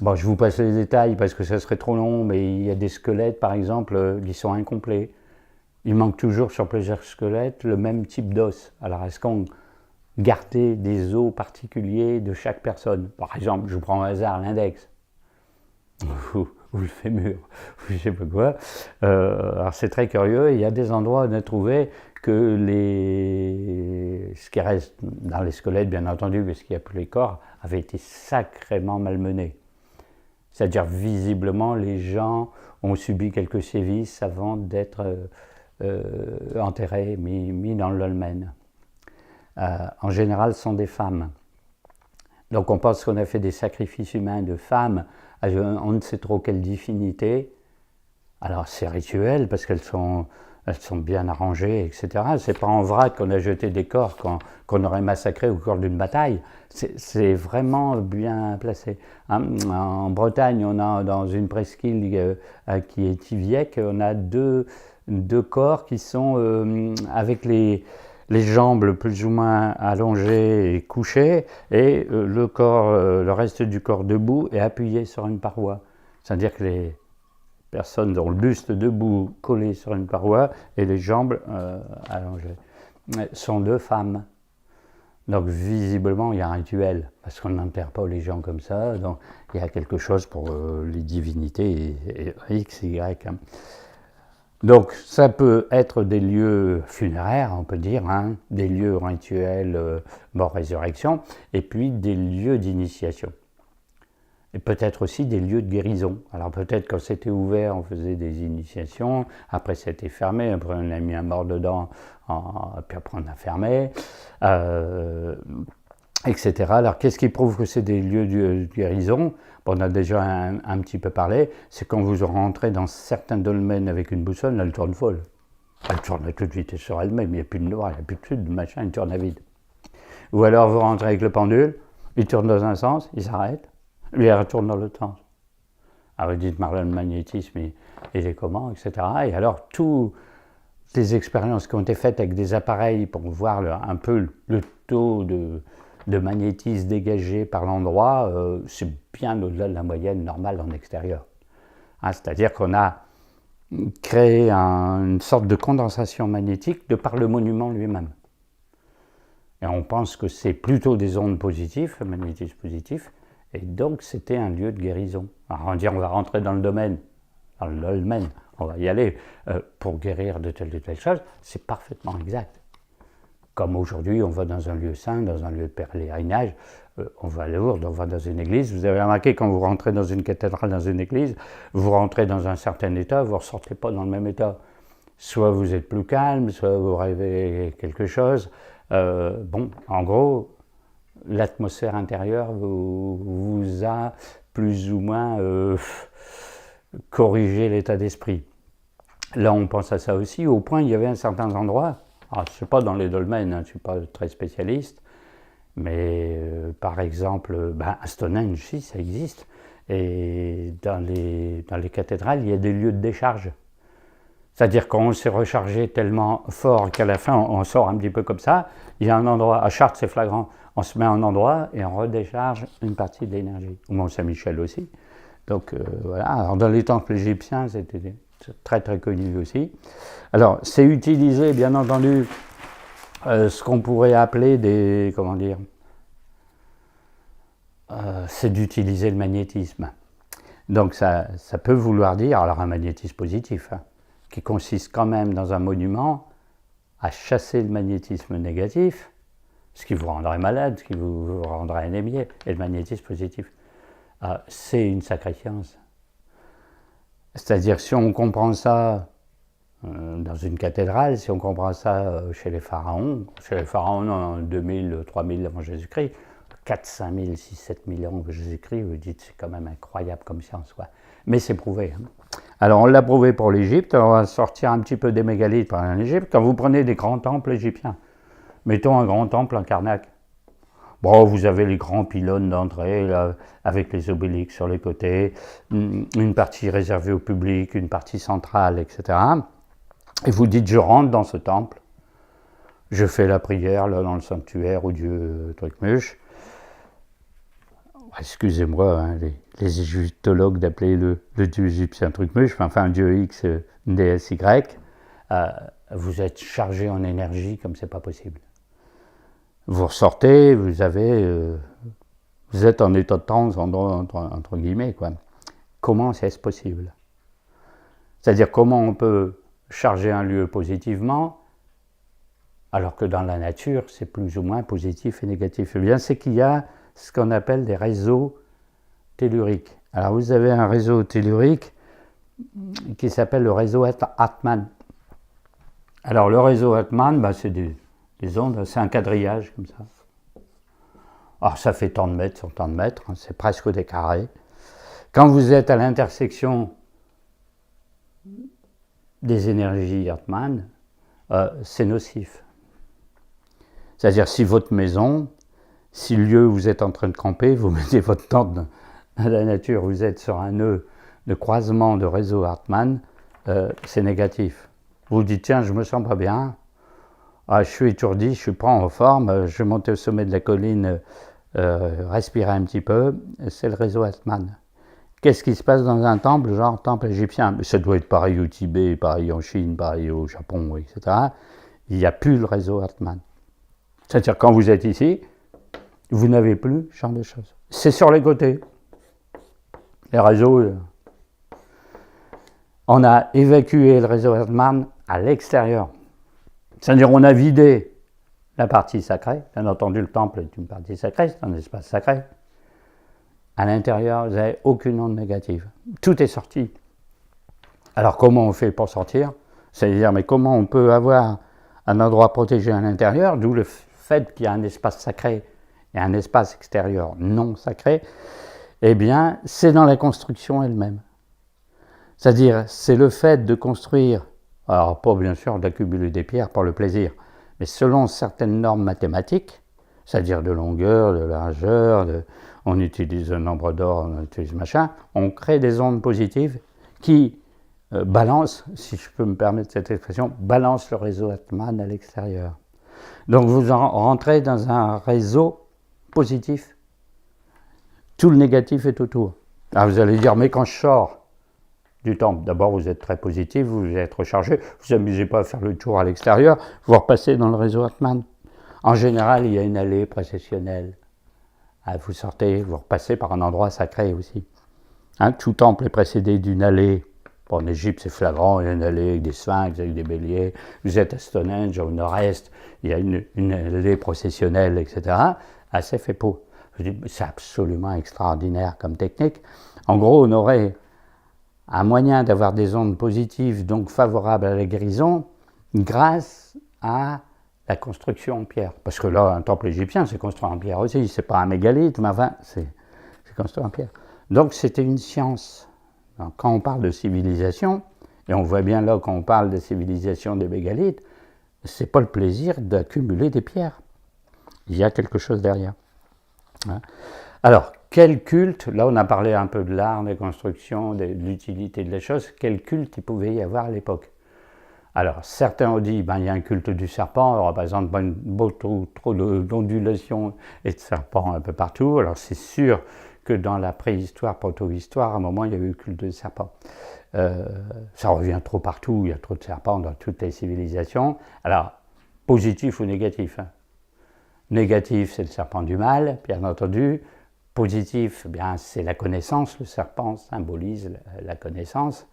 Bon, je vous passe les détails parce que ça serait trop long, mais il y a des squelettes, par exemple, qui sont incomplets. Il manque toujours sur plusieurs squelettes le même type d'os. Alors, est-ce qu'on gardait des os particuliers de chaque personne? Par exemple, je vous prends au hasard l'index, ou le fémur, ou je sais pas quoi. Alors, c'est très curieux. Il y a des endroits où on a trouvé que ce qui reste dans les squelettes, bien entendu, parce qu'il n'y a plus les corps, avait été sacrément malmené. C'est-à-dire, visiblement, les gens ont subi quelques sévices avant d'être enterrés, mis dans le dolmen. En général, ce sont des femmes. Donc, on pense qu'on a fait des sacrifices humains de femmes, on ne sait trop quelle divinité. Alors, c'est rituel, parce qu'elles sont elles sont bien arrangées, etc. C'est pas en vrac qu'on a jeté des corps qu'on aurait massacré au cours d'une bataille. C'est vraiment bien placé. En Bretagne, on a dans une presqu'île qui est Tiviec, on a deux corps qui sont avec les jambes plus ou moins allongées et couchées, et le reste du corps debout et appuyé sur une paroi. C'est-à-dire que les personnes ont le buste debout collé sur une paroi et les jambes allongées. Sont deux femmes. Donc visiblement, il y a un rituel, parce qu'on n'enterre pas les gens comme ça, donc il y a quelque chose pour les divinités X, Y. Donc ça peut être des lieux funéraires, on peut dire, des lieux rituels, mort-résurrection, et puis des lieux d'initiation. Et peut-être aussi des lieux de guérison. Alors peut-être quand c'était ouvert, on faisait des initiations, après c'était fermé, après on a mis un mort dedans, puis après on a fermé, etc. Alors qu'est-ce qui prouve que c'est des lieux de guérison? Bon, on a déjà un petit peu parlé, c'est quand vous rentrez dans certains dolmens avec une boussole, elle tourne folle. Elle tourne à toute vitesse sur elle-même, il n'y a plus de noir, il n'y a plus de sud, de machin, elle tourne à vide. Ou alors vous rentrez avec le pendule, il tourne dans un sens, il s'arrête, lui il retourne dans l'autre sens. Alors vous dites, Marlon, le magnétisme, il est comment, etc. Et alors toutes les expériences qui ont été faites avec des appareils pour voir un peu le taux de magnétisme dégagé par l'endroit, c'est bien au-delà de la moyenne normale en extérieur. C'est-à-dire qu'on a créé une sorte de condensation magnétique de par le monument lui-même. Et on pense que c'est plutôt des ondes positives, le magnétisme positif, et donc c'était un lieu de guérison. Alors on dit on va rentrer dans le domaine, dans le dolmen, on va y aller pour guérir de telle chose, c'est parfaitement exact. Comme aujourd'hui, on va dans un lieu saint, dans un lieu de pèlerinage, on va à Lourdes, on va dans une église. Vous avez remarqué, quand vous rentrez dans une cathédrale, dans une église, vous rentrez dans un certain état, vous ne ressortez pas dans le même état. Soit vous êtes plus calme, soit vous rêvez quelque chose. En gros, l'atmosphère intérieure vous a plus ou moins corrigé l'état d'esprit. Là, on pense à ça aussi, au point il y avait un certain endroit. Alors, je ne sais pas dans les dolmens, je ne suis pas très spécialiste, mais par exemple, à Stonehenge, si, ça existe. Et dans les cathédrales, il y a des lieux de décharge. C'est-à-dire qu'on s'est rechargé tellement fort qu'à la fin, on sort un petit peu comme ça. Il y a un endroit, à Chartres, c'est flagrant, on se met à un endroit et on redécharge une partie de l'énergie. Au Mont-Saint-Michel aussi. Donc voilà, alors dans les temples égyptiens, c'était très très connu aussi. Alors, c'est utiliser, bien entendu, ce qu'on pourrait appeler des... Comment dire c'est d'utiliser le magnétisme. Donc, ça peut vouloir dire, alors un magnétisme positif, qui consiste quand même dans un monument à chasser le magnétisme négatif, ce qui vous rendrait malade, ce qui vous rendrait anémié, et le magnétisme positif. C'est une sacrée science. C'est-à-dire, si on comprend ça dans une cathédrale, si on comprend ça chez les pharaons en 2000, 3000 avant Jésus-Christ, 4, 5000, 6, 7000 ans avant Jésus-Christ, vous dites c'est quand même incroyable comme science, quoi. Mais c'est prouvé. Alors on l'a prouvé pour l'Égypte, on va sortir un petit peu des mégalithes par l'Égypte. Quand vous prenez des grands temples égyptiens, mettons un grand temple en Karnak. Bon, vous avez les grands pylônes d'entrée là, avec les obélisques sur les côtés, une partie réservée au public, une partie centrale, etc. Et vous dites, je rentre dans ce temple, je fais la prière là dans le sanctuaire au dieu Trucmuche. Excusez-moi, les égyptologues d'appeler le dieu égyptien Trucmuche, enfin un dieu X, une déesse Y, vous êtes chargé en énergie comme c'est pas possible. Vous ressortez, vous êtes en état de transe entre guillemets, quoi. Comment est-ce possible? C'est-à-dire comment on peut charger un lieu positivement alors que dans la nature c'est plus ou moins positif et négatif? Eh bien, c'est qu'il y a ce qu'on appelle des réseaux telluriques. Alors vous avez un réseau tellurique qui s'appelle le réseau Atman. Alors le réseau Atman, c'est des ondes, c'est un quadrillage comme ça. Alors ça fait tant de mètres sur tant de mètres, c'est presque des carrés. Quand vous êtes à l'intersection des énergies Hartmann, c'est nocif. C'est-à-dire, si votre maison, si le lieu où vous êtes en train de camper, vous mettez votre tente dans la nature, vous êtes sur un nœud de croisement de réseau Hartmann, c'est négatif. Vous vous dites, tiens, je me sens pas bien, je suis étourdi, je ne suis pas en forme, je vais monter au sommet de la colline, respirer un petit peu, c'est le réseau Hartmann. Qu'est-ce qui se passe dans un temple, genre temple égyptien? Ça doit être pareil au Tibet, pareil en Chine, pareil au Japon, etc. Il n'y a plus le réseau Hartmann. C'est-à-dire, quand vous êtes ici, vous n'avez plus ce genre de choses. C'est sur les côtés. Les réseaux, on a évacué le réseau Hartmann à l'extérieur. C'est-à-dire, on a vidé la partie sacrée. Bien entendu, le temple est une partie sacrée, c'est un espace sacré. À l'intérieur, vous n'avez aucune onde négative. Tout est sorti. Alors, comment on fait pour sortir? C'est-à-dire, mais comment on peut avoir un endroit protégé à l'intérieur, d'où le fait qu'il y a un espace sacré et un espace extérieur non sacré? Eh bien, c'est dans la construction elle-même. C'est-à-dire, c'est le fait de construire, alors pas bien sûr d'accumuler des pierres pour le plaisir, mais selon certaines normes mathématiques, c'est-à-dire de longueur, de largeur, on utilise un nombre d'or, on utilise machin, on crée des ondes positives qui balancent, si je peux me permettre cette expression, balancent le réseau Hartmann à l'extérieur. Donc vous rentrez dans un réseau positif. Tout le négatif est autour. Alors vous allez dire, mais quand je sors du temple, d'abord vous êtes très positif, vous êtes rechargé, vous ne vous amusez pas à faire le tour à l'extérieur, vous repassez dans le réseau Hartmann. En général, il y a une allée processionnelle. Vous sortez, vous repassez par un endroit sacré aussi. Tout temple est précédé d'une allée. Bon, en Égypte, c'est flagrant, il y a une allée avec des sphinx, avec des béliers. Vous êtes à Stonehenge, au nord-est, il y a une allée processionnelle, etc. C'est fait pour. C'est absolument extraordinaire comme technique. En gros, on aurait un moyen d'avoir des ondes positives, donc favorables à la guérison, grâce à la construction en pierre. Parce que là, un temple égyptien, c'est construit en pierre aussi. C'est pas un mégalithe, mais enfin, c'est construit en pierre. Donc, c'était une science. Donc, quand on parle de civilisation, et on voit bien là, quand on parle de civilisation des mégalithes, c'est pas le plaisir d'accumuler des pierres. Il y a quelque chose derrière. Alors, quel culte, là on a parlé un peu de l'art, des constructions, de l'utilité de la chose, quel culte il pouvait y avoir à l'époque? Alors, certains ont dit, il y a un culte du serpent, il représente beaucoup trop d'ondulations et de serpents un peu partout. Alors, c'est sûr que dans la préhistoire, proto-histoire, à un moment, il y a eu le culte du serpent. Ça revient trop partout, il y a trop de serpents dans toutes les civilisations. Alors, positif ou négatif? Négatif, c'est le serpent du mal, bien entendu. Positif, c'est la connaissance. Le serpent symbolise la connaissance.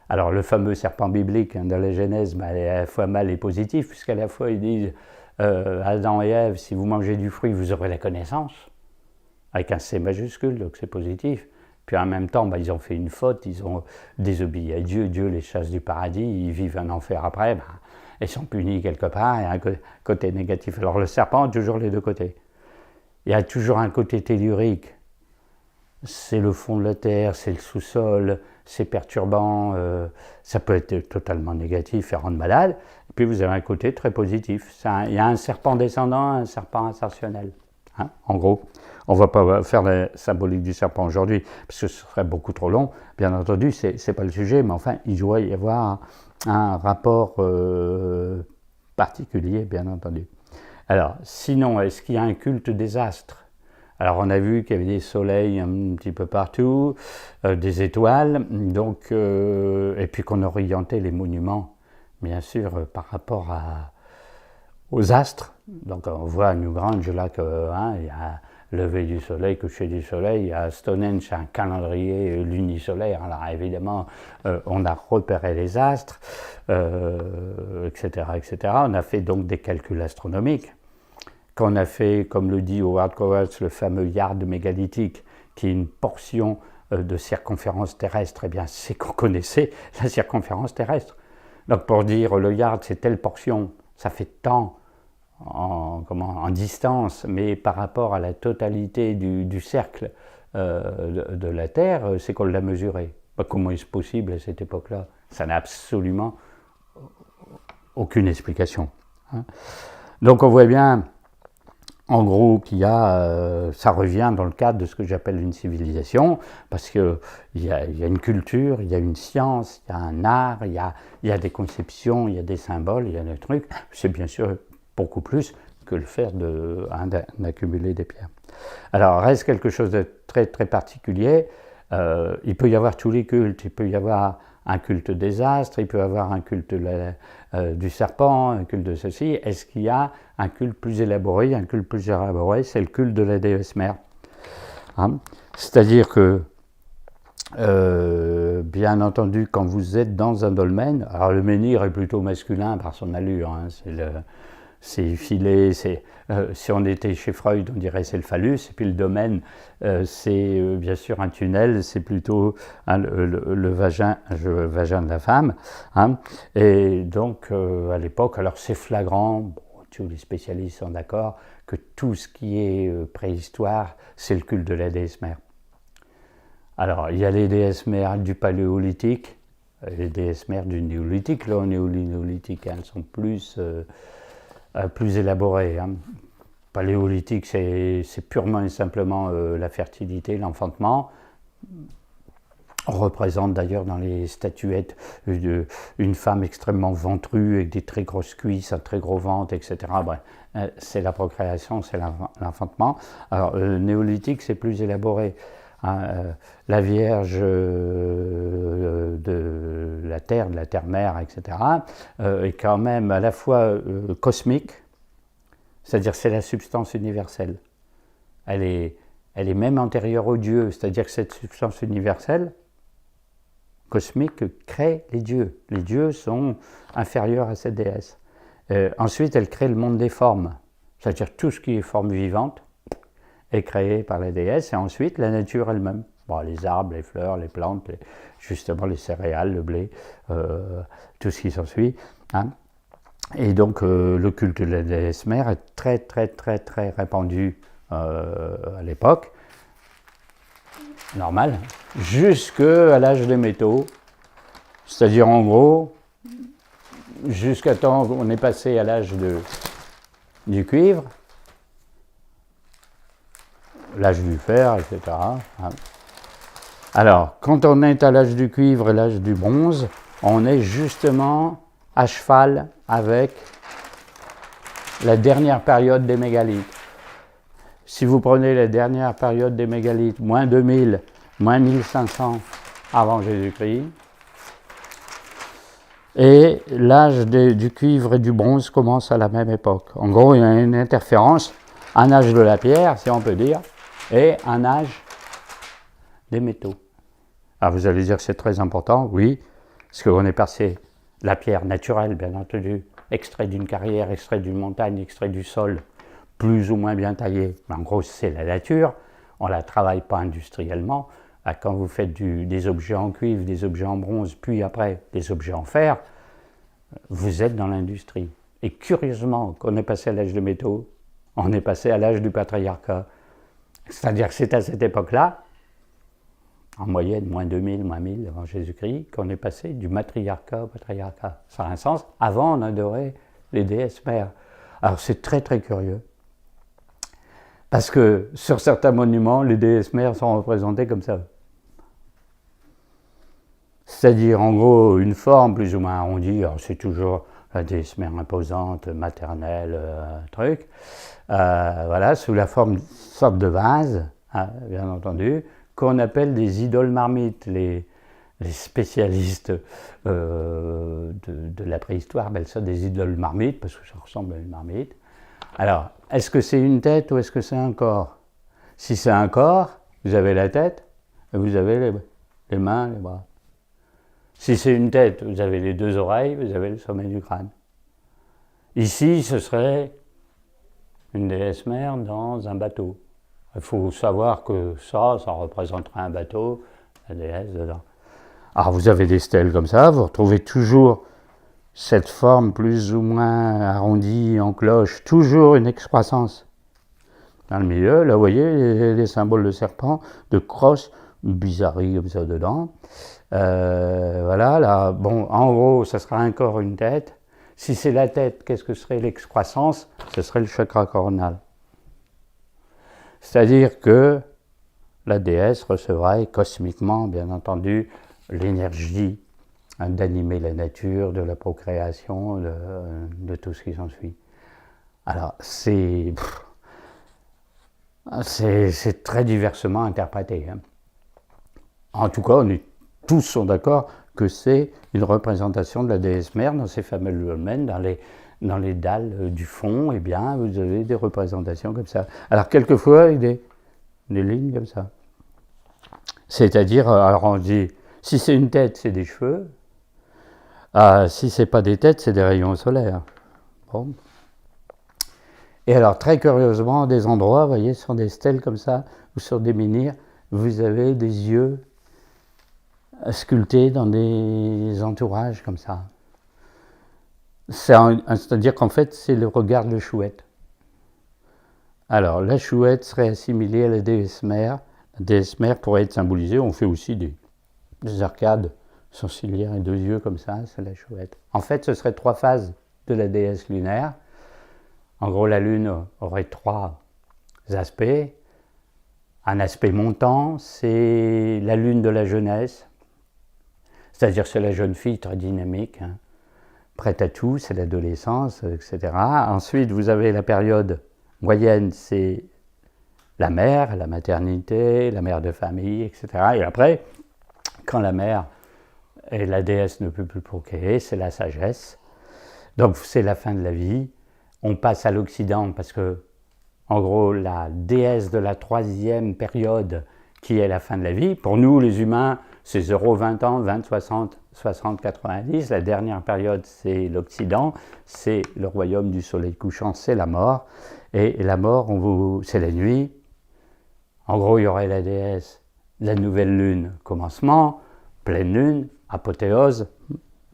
Alors, le fameux serpent biblique dans la Genèse, est à la fois mal et positif, puisqu'à la fois, ils disent Adam et Ève, si vous mangez du fruit, vous aurez la connaissance, avec un C majuscule, donc c'est positif. Puis en même temps, ils ont fait une faute, ils ont désobéi à Dieu, Dieu les chasse du paradis, ils vivent un enfer après, ils sont punis quelque part, il y a un côté négatif. Alors le serpent a toujours les deux côtés. Il y a toujours un côté tellurique, c'est le fond de la terre, c'est le sous-sol, c'est perturbant, ça peut être totalement négatif et rendre malade. Et puis vous avez un côté très positif. Il y a un serpent descendant, un serpent ascensionnel. En gros, on ne va pas faire la symbolique du serpent aujourd'hui, parce que ce serait beaucoup trop long. Bien entendu, ce n'est pas le sujet, mais enfin, il doit y avoir un rapport particulier, bien entendu. Alors, sinon, est-ce qu'il y a un culte des astres? Alors, on a vu qu'il y avait des soleils un petit peu partout, des étoiles, donc, et puis qu'on orientait les monuments, bien sûr, par rapport aux astres. Donc, on voit à Newgrange là qu'il y a lever du soleil, coucher du soleil. À Stonehenge, un calendrier lunisolaire. Alors, évidemment, on a repéré les astres, etc., etc. On a fait donc des calculs astronomiques. Qu'on a fait, comme le dit Howard Cowell, le fameux yard mégalithique, qui est une portion de circonférence terrestre, eh bien, c'est qu'on connaissait la circonférence terrestre. Donc, pour dire le yard, c'est telle portion, ça fait tant en distance, mais par rapport à la totalité du cercle de la Terre, c'est qu'on l'a mesuré. Comment est-ce possible à cette époque-là? Ça n'a absolument aucune explication. Hein. Donc on voit bien, en gros, qu'il y a, ça revient dans le cadre de ce que j'appelle une civilisation, parce qu'il y a une culture, il y a une science, il y a un art, il y a des conceptions, il y a des symboles, il y a des trucs. C'est bien sûr beaucoup plus que le fait d'accumuler des pierres. Alors, reste quelque chose de très, très particulier. Il peut y avoir tous les cultes. Il peut y avoir un culte des astres, il peut y avoir un culte du serpent, un culte de ceci. Est-ce qu'il y a un culte plus élaboré? Un culte plus élaboré, c'est le culte de la déesse mère. Hein? C'est-à-dire que, bien entendu, quand vous êtes dans un dolmen, alors le menhir est plutôt masculin par son allure, hein, c'est filé, si on était chez Freud, on dirait c'est le phallus, et puis le domaine, c'est bien sûr un tunnel, c'est plutôt hein, le vagin de la femme. Hein. Et donc, à l'époque, alors c'est flagrant, bon, tous les spécialistes sont d'accord, que tout ce qui est préhistoire, c'est le culte de la déesse mère. Alors, il y a les déesses mères du paléolithique, les déesses mères du néolithique. Là, au néolithique, elles sont plus élaborées. Hein. Paléolithique, c'est purement et simplement la fertilité, l'enfantement. On représente d'ailleurs dans les statuettes une femme extrêmement ventrue, avec des très grosses cuisses, un très gros ventre, etc. Bref, c'est la procréation, c'est l'enfantement. Alors, le néolithique, c'est plus élaboré. La Vierge de la Terre-Mère, etc., est quand même à la fois cosmique, c'est-à-dire c'est la substance universelle. Elle est même antérieure aux dieux, c'est-à-dire que cette substance universelle, cosmique, crée les dieux. Les dieux sont inférieurs à cette déesse. Ensuite, elle crée le monde des formes, c'est-à-dire tout ce qui est forme vivante, est créé par la déesse, et ensuite la nature elle-même. Bon, les arbres, les fleurs, les plantes, justement les céréales, le blé, tout ce qui s'ensuit. Hein. Et donc le culte de la déesse mère est très très très très répandu à l'époque, normal, jusqu'à l'âge des métaux, c'est-à-dire en gros, jusqu'à temps qu'on est passé à l'âge du cuivre, l'âge du fer, etc. Alors, quand on est à l'âge du cuivre et l'âge du bronze, on est justement à cheval avec la dernière période des mégalithes. Si vous prenez la dernière période des mégalithes, moins 2000, moins 1500 avant Jésus-Christ, et l'âge du cuivre et du bronze commence à la même époque. En gros, il y a une interférence, un âge de la pierre, si on peut dire, et un âge des métaux. Alors vous allez dire que c'est très important, oui, parce qu'on est passé la pierre naturelle, bien entendu, extrait d'une carrière, extrait d'une montagne, extrait du sol, plus ou moins bien taillé. Mais en gros, c'est la nature, on ne la travaille pas industriellement. Quand vous faites des objets en cuivre, des objets en bronze, puis après des objets en fer, vous êtes dans l'industrie. Et curieusement, quand on est passé à l'âge des métaux, on est passé à l'âge du patriarcat. C'est-à-dire que c'est à cette époque-là, en moyenne, moins 2000, moins 1000 avant Jésus-Christ, qu'on est passé du matriarcat au patriarcat. Ça a un sens. Avant, on adorait les déesses mères. Alors c'est très très curieux. Parce que sur certains monuments, les déesses mères sont représentées comme ça. C'est-à-dire, en gros, une forme plus ou moins arrondie. Alors c'est toujours la déesse mère imposante, maternelle, truc. Voilà, sous la forme d'une sorte de vase, hein, bien entendu, qu'on appelle des idoles marmites. Les spécialistes de la préhistoire appellent ça des idoles marmites, parce que ça ressemble à une marmite. Alors, est-ce que c'est une tête ou est-ce que c'est un corps? Si c'est un corps, vous avez la tête, et vous avez les mains, les bras. Si c'est une tête, vous avez les deux oreilles, vous avez le sommet du crâne. Ici, ce serait une déesse mère dans un bateau. Il faut savoir que ça représenterait un bateau, la déesse dedans. Alors vous avez des stèles comme ça, vous retrouvez toujours cette forme plus ou moins arrondie en cloche, toujours une excroissance. Dans le milieu, là vous voyez les symboles de serpent, de crosse, bizarreries comme ça dedans. Voilà, là, bon, en gros, ça sera un corps, une tête. Si c'est la tête, qu'est-ce que serait l'excroissance? Ce serait le chakra coronal. C'est-à-dire que la déesse recevrait cosmiquement, bien entendu, l'énergie d'animer la nature, de la procréation, de tout ce qui s'ensuit. Alors, c'est très diversement interprété. Hein. En tout cas, tous sont d'accord que c'est une représentation de la déesse mère dans ces fameux dolmens, dans les dalles du fond, eh bien, vous avez des représentations comme ça. Alors, quelquefois, avec des lignes comme ça. C'est-à-dire, alors on dit, si c'est une tête, c'est des cheveux. Si c'est pas des têtes, c'est des rayons solaires. Bon. Et alors, très curieusement, des endroits, vous voyez, sur des stèles comme ça, ou sur des menhirs, vous avez des yeux sculptés dans des entourages comme ça. C'est-à-dire qu'en fait, c'est le regard de chouette. Alors, la chouette serait assimilée à la déesse mère. La déesse mère pourrait être symbolisée, on fait aussi des arcades sourcilières et 2 yeux comme ça, c'est la chouette. En fait, ce serait 3 phases de la déesse lunaire. En gros, la lune aurait 3 aspects. Un aspect montant, c'est la lune de la jeunesse, c'est-à-dire c'est la jeune fille très dynamique, hein, prête à tout, c'est l'adolescence, etc. Ensuite, vous avez la période moyenne, c'est la mère, la maternité, la mère de famille, etc. Et après, quand la mère et la déesse ne peut plus procréer, c'est la sagesse. Donc c'est la fin de la vie. On passe à l'Occident parce que, en gros, la déesse de la 3e période, qui est la fin de la vie, pour nous les humains, c'est 0, 20 ans, 20, 60, 60, 90. La dernière période, c'est l'Occident, c'est le royaume du soleil couchant, c'est la mort. Et la mort, c'est la nuit. En gros, il y aurait la déesse, la nouvelle lune, commencement, pleine lune, apothéose,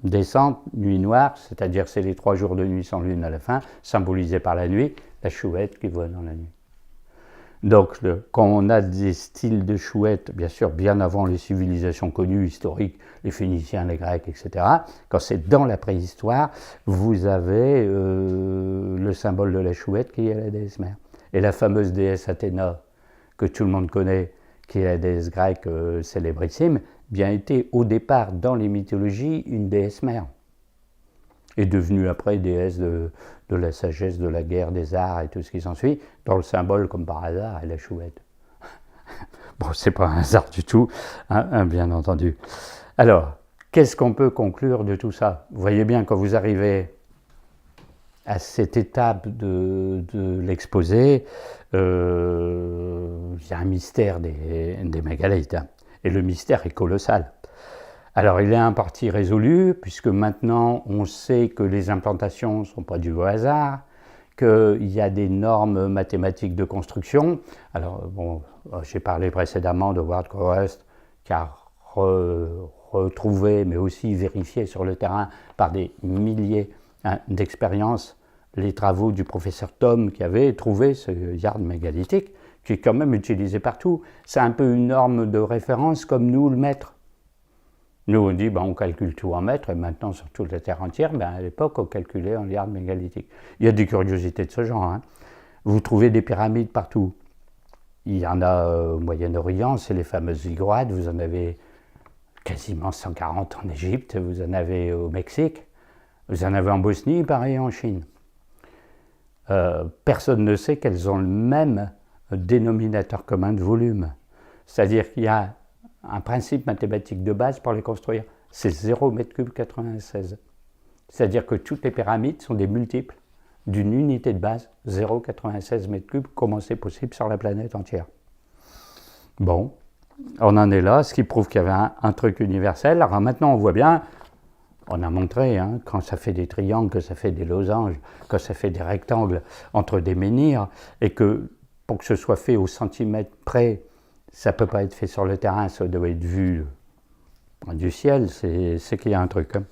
descente, nuit noire, c'est-à-dire c'est les 3 jours de nuit sans lune à la fin, symbolisés par la nuit, la chouette qui voit dans la nuit. Donc, quand on a des styles de chouettes, bien sûr, bien avant les civilisations connues, historiques, les Phéniciens, les Grecs, etc., quand c'est dans la préhistoire, vous avez le symbole de la chouette qui est la déesse mère. Et la fameuse déesse Athéna, que tout le monde connaît, qui est la déesse grecque célébrissime, bien était au départ dans les mythologies une déesse mère. Est devenue après déesse de la sagesse, de la guerre, des arts et tout ce qui s'ensuit, dans le symbole, comme par hasard, est la chouette. Bon, c'est pas un hasard du tout, hein, bien entendu. Alors, qu'est-ce qu'on peut conclure de tout ça? Vous voyez bien, quand vous arrivez à cette étape de l'exposé, il y a un mystère des mégalithes, hein, et le mystère est colossal. Alors, il est en partie résolu, puisque maintenant, on sait que les implantations ne sont pas dues au hasard, qu'il y a des normes mathématiques de construction. Alors, bon, j'ai parlé précédemment de Ward Crowest, qui a retrouvé, mais aussi vérifié sur le terrain par des milliers d'expériences, les travaux du professeur Thom, qui avait trouvé ce yard mégalithique, qui est quand même utilisé partout. C'est un peu une norme de référence, comme nous, le mètre. Nous, on dit, on calcule tout en mètres, et maintenant, sur toute la Terre entière, à l'époque, on calculait en yard mégalithique. Il y a des curiosités de ce genre. Hein. Vous trouvez des pyramides partout. Il y en a au Moyen-Orient, c'est les fameuses ziggourats, vous en avez quasiment 140 en Égypte, vous en avez au Mexique, vous en avez en Bosnie, pareil en Chine. Personne ne sait qu'elles ont le même dénominateur commun de volume. C'est-à-dire qu'il y a un principe mathématique de base pour les construire, c'est 0 m3 96. C'est-à-dire que toutes les pyramides sont des multiples d'une unité de base, 0,96 m3, comment c'est possible sur la planète entière. Bon, on en est là, ce qui prouve qu'il y avait un truc universel. Alors maintenant, on voit bien, on a montré, hein, quand ça fait des triangles, que ça fait des losanges, que ça fait des rectangles entre des menhirs, et que pour que ce soit fait au centimètre près, ça ne peut pas être fait sur le terrain, ça doit être vu du ciel, c'est qu'il y a un truc. Hein.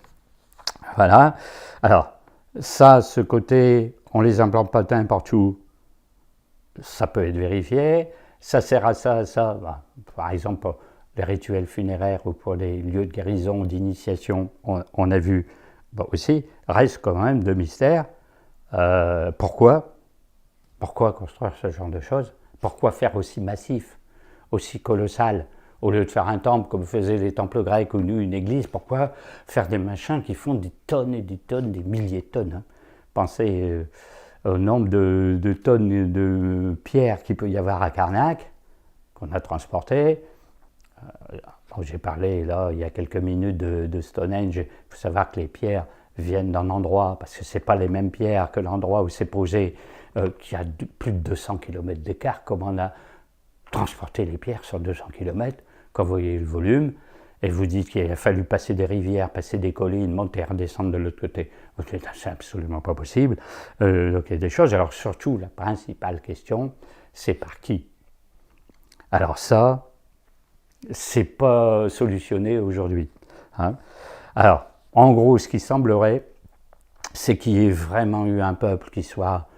Voilà. Alors, ça, ce côté, on les implante pas n'importe où, ça peut être vérifié. Ça sert à ça, ça. Par exemple, les rituels funéraires ou pour les lieux de guérison, d'initiation, on a vu aussi, reste quand même de mystère. Pourquoi construire ce genre de choses? Pourquoi faire aussi massif, aussi colossal? Au lieu de faire un temple comme faisaient les temples grecs ou nous, une église, pourquoi faire des machins qui font des tonnes et des tonnes, des milliers de tonnes, hein? Pensez au nombre de tonnes de pierres qu'il peut y avoir à Karnak, qu'on a transportées. J'ai parlé là, il y a quelques minutes de Stonehenge. Il faut savoir que les pierres viennent d'un endroit, parce que ce n'est pas les mêmes pierres que l'endroit où c'est posé, qui a plus de 200 km d'écart. Comment on a transporté les pierres sur 200 km? Quand vous voyez le volume, et vous dites qu'il a fallu passer des rivières, passer des collines, monter et redescendre de l'autre côté. C'est absolument pas possible. Donc il y a des choses. Alors surtout, la principale question, c'est par qui? Alors ça, c'est pas solutionné aujourd'hui, hein. Alors, en gros, ce qui semblerait, c'est qu'il y ait vraiment eu un peuple qui soit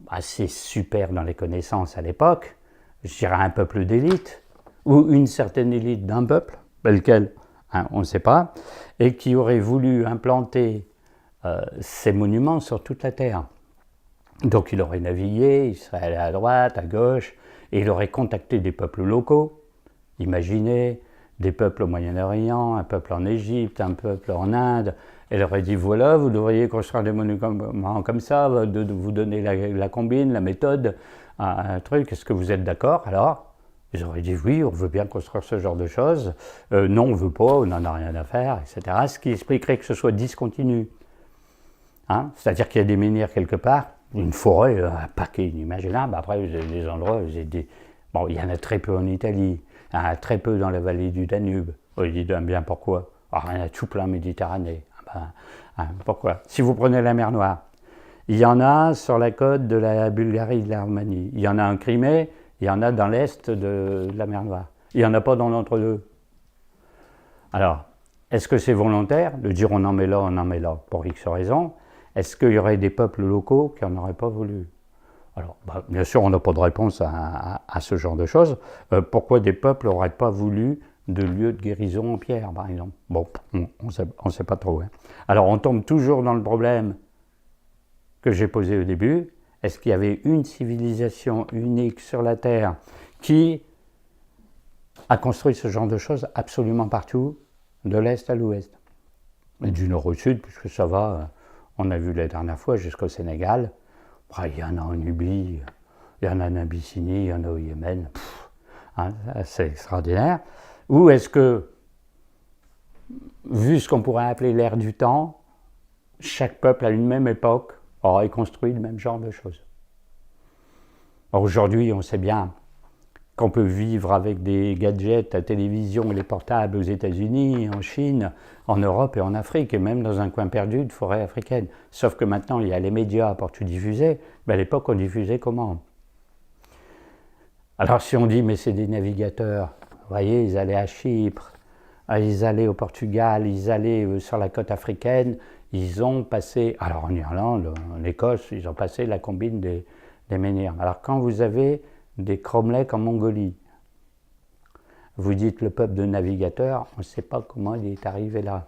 assez super dans les connaissances à l'époque, je dirais un peuple d'élite, ou une certaine élite d'un peuple, lequel, hein, on ne sait pas, et qui aurait voulu implanter ces monuments sur toute la Terre. Donc il aurait navigué, il serait allé à droite, à gauche, et il aurait contacté des peuples locaux. Imaginez des peuples au Moyen-Orient, un peuple en Égypte, un peuple en Inde. Elle aurait dit voilà, vous devriez construire des monuments comme ça, de vous donner la combine, la méthode, un truc. Est-ce que vous êtes d'accord? Alors, ils auraient dit oui, on veut bien construire ce genre de choses. Non, on ne veut pas, on n'en a rien à faire, etc. Ce qui expliquerait que ce soit discontinu. Hein? C'est-à-dire qu'il y a des menhirs quelque part, une forêt, un paquet inimaginable. Après, vous avez des endroits, bon, il y en a très peu en Italie. Il y en a très peu dans la vallée du Danube. Vous dites bien pourquoi? Alors, il y en a tout plein en Méditerranée. Pourquoi? Si vous prenez la mer Noire, il y en a sur la côte de la Bulgarie et de la Roumanie. Il y en a en Crimée, il y en a dans l'est de la mer Noire. Il n'y en a pas dans l'entre-deux. Alors, est-ce que c'est volontaire de dire on en met là, pour X raisons? Est-ce qu'il y aurait des peuples locaux qui n'en auraient pas voulu? Alors, bien sûr, on n'a pas de réponse à ce genre de choses. Pourquoi des peuples n'auraient pas voulu de lieux de guérison en pierre, par exemple? Bon, on ne sait pas trop. Hein. Alors, on tombe toujours dans le problème que j'ai posé au début. Est-ce qu'il y avait une civilisation unique sur la Terre qui a construit ce genre de choses absolument partout, de l'Est à l'Ouest? Et du Nord au Sud, puisque ça va, on a vu la dernière fois, jusqu'au Sénégal. Il y en a en Nubie, il y en a en Abyssinie, il y en a au Yémen. Hein, c'est extraordinaire. Ou est-ce que, vu ce qu'on pourrait appeler l'ère du temps, chaque peuple à une même époque aurait construit le même genre de choses? Or, aujourd'hui, on sait bien qu'on peut vivre avec des gadgets, la télévision et les portables aux États-Unis, en Chine, en Europe et en Afrique, et même dans un coin perdu de forêt africaine. Sauf que maintenant, il y a les médias pour tout diffuser. Mais à l'époque, on diffusait comment? Alors si on dit, mais c'est des navigateurs, vous voyez, ils allaient à Chypre, ils allaient au Portugal, ils allaient sur la côte africaine, ils ont passé, alors en Irlande, en Écosse, ils ont passé la combine des menhirs. Alors quand vous avez des cromlechs en Mongolie, vous dites le peuple de navigateurs, on ne sait pas comment il est arrivé là.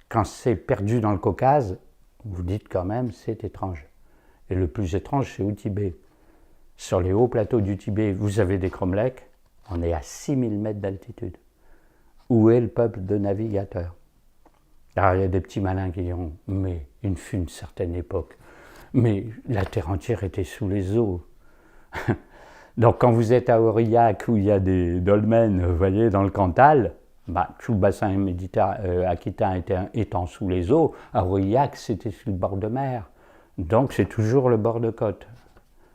Quand c'est perdu dans le Caucase, vous dites quand même c'est étrange. Et le plus étrange, c'est au Tibet. Sur les hauts plateaux du Tibet, vous avez des cromlechs, on est à 6000 mètres d'altitude. Où est le peuple de navigateurs? Alors il y a des petits malins qui diront, mais il fut une certaine époque, mais la terre entière était sous les eaux. Donc quand vous êtes à Aurillac, où il y a des dolmens, vous voyez, dans le Cantal, tout le bassin aquitain étant sous les eaux, à Aurillac, c'était sur le bord de mer. Donc c'est toujours le bord de côte.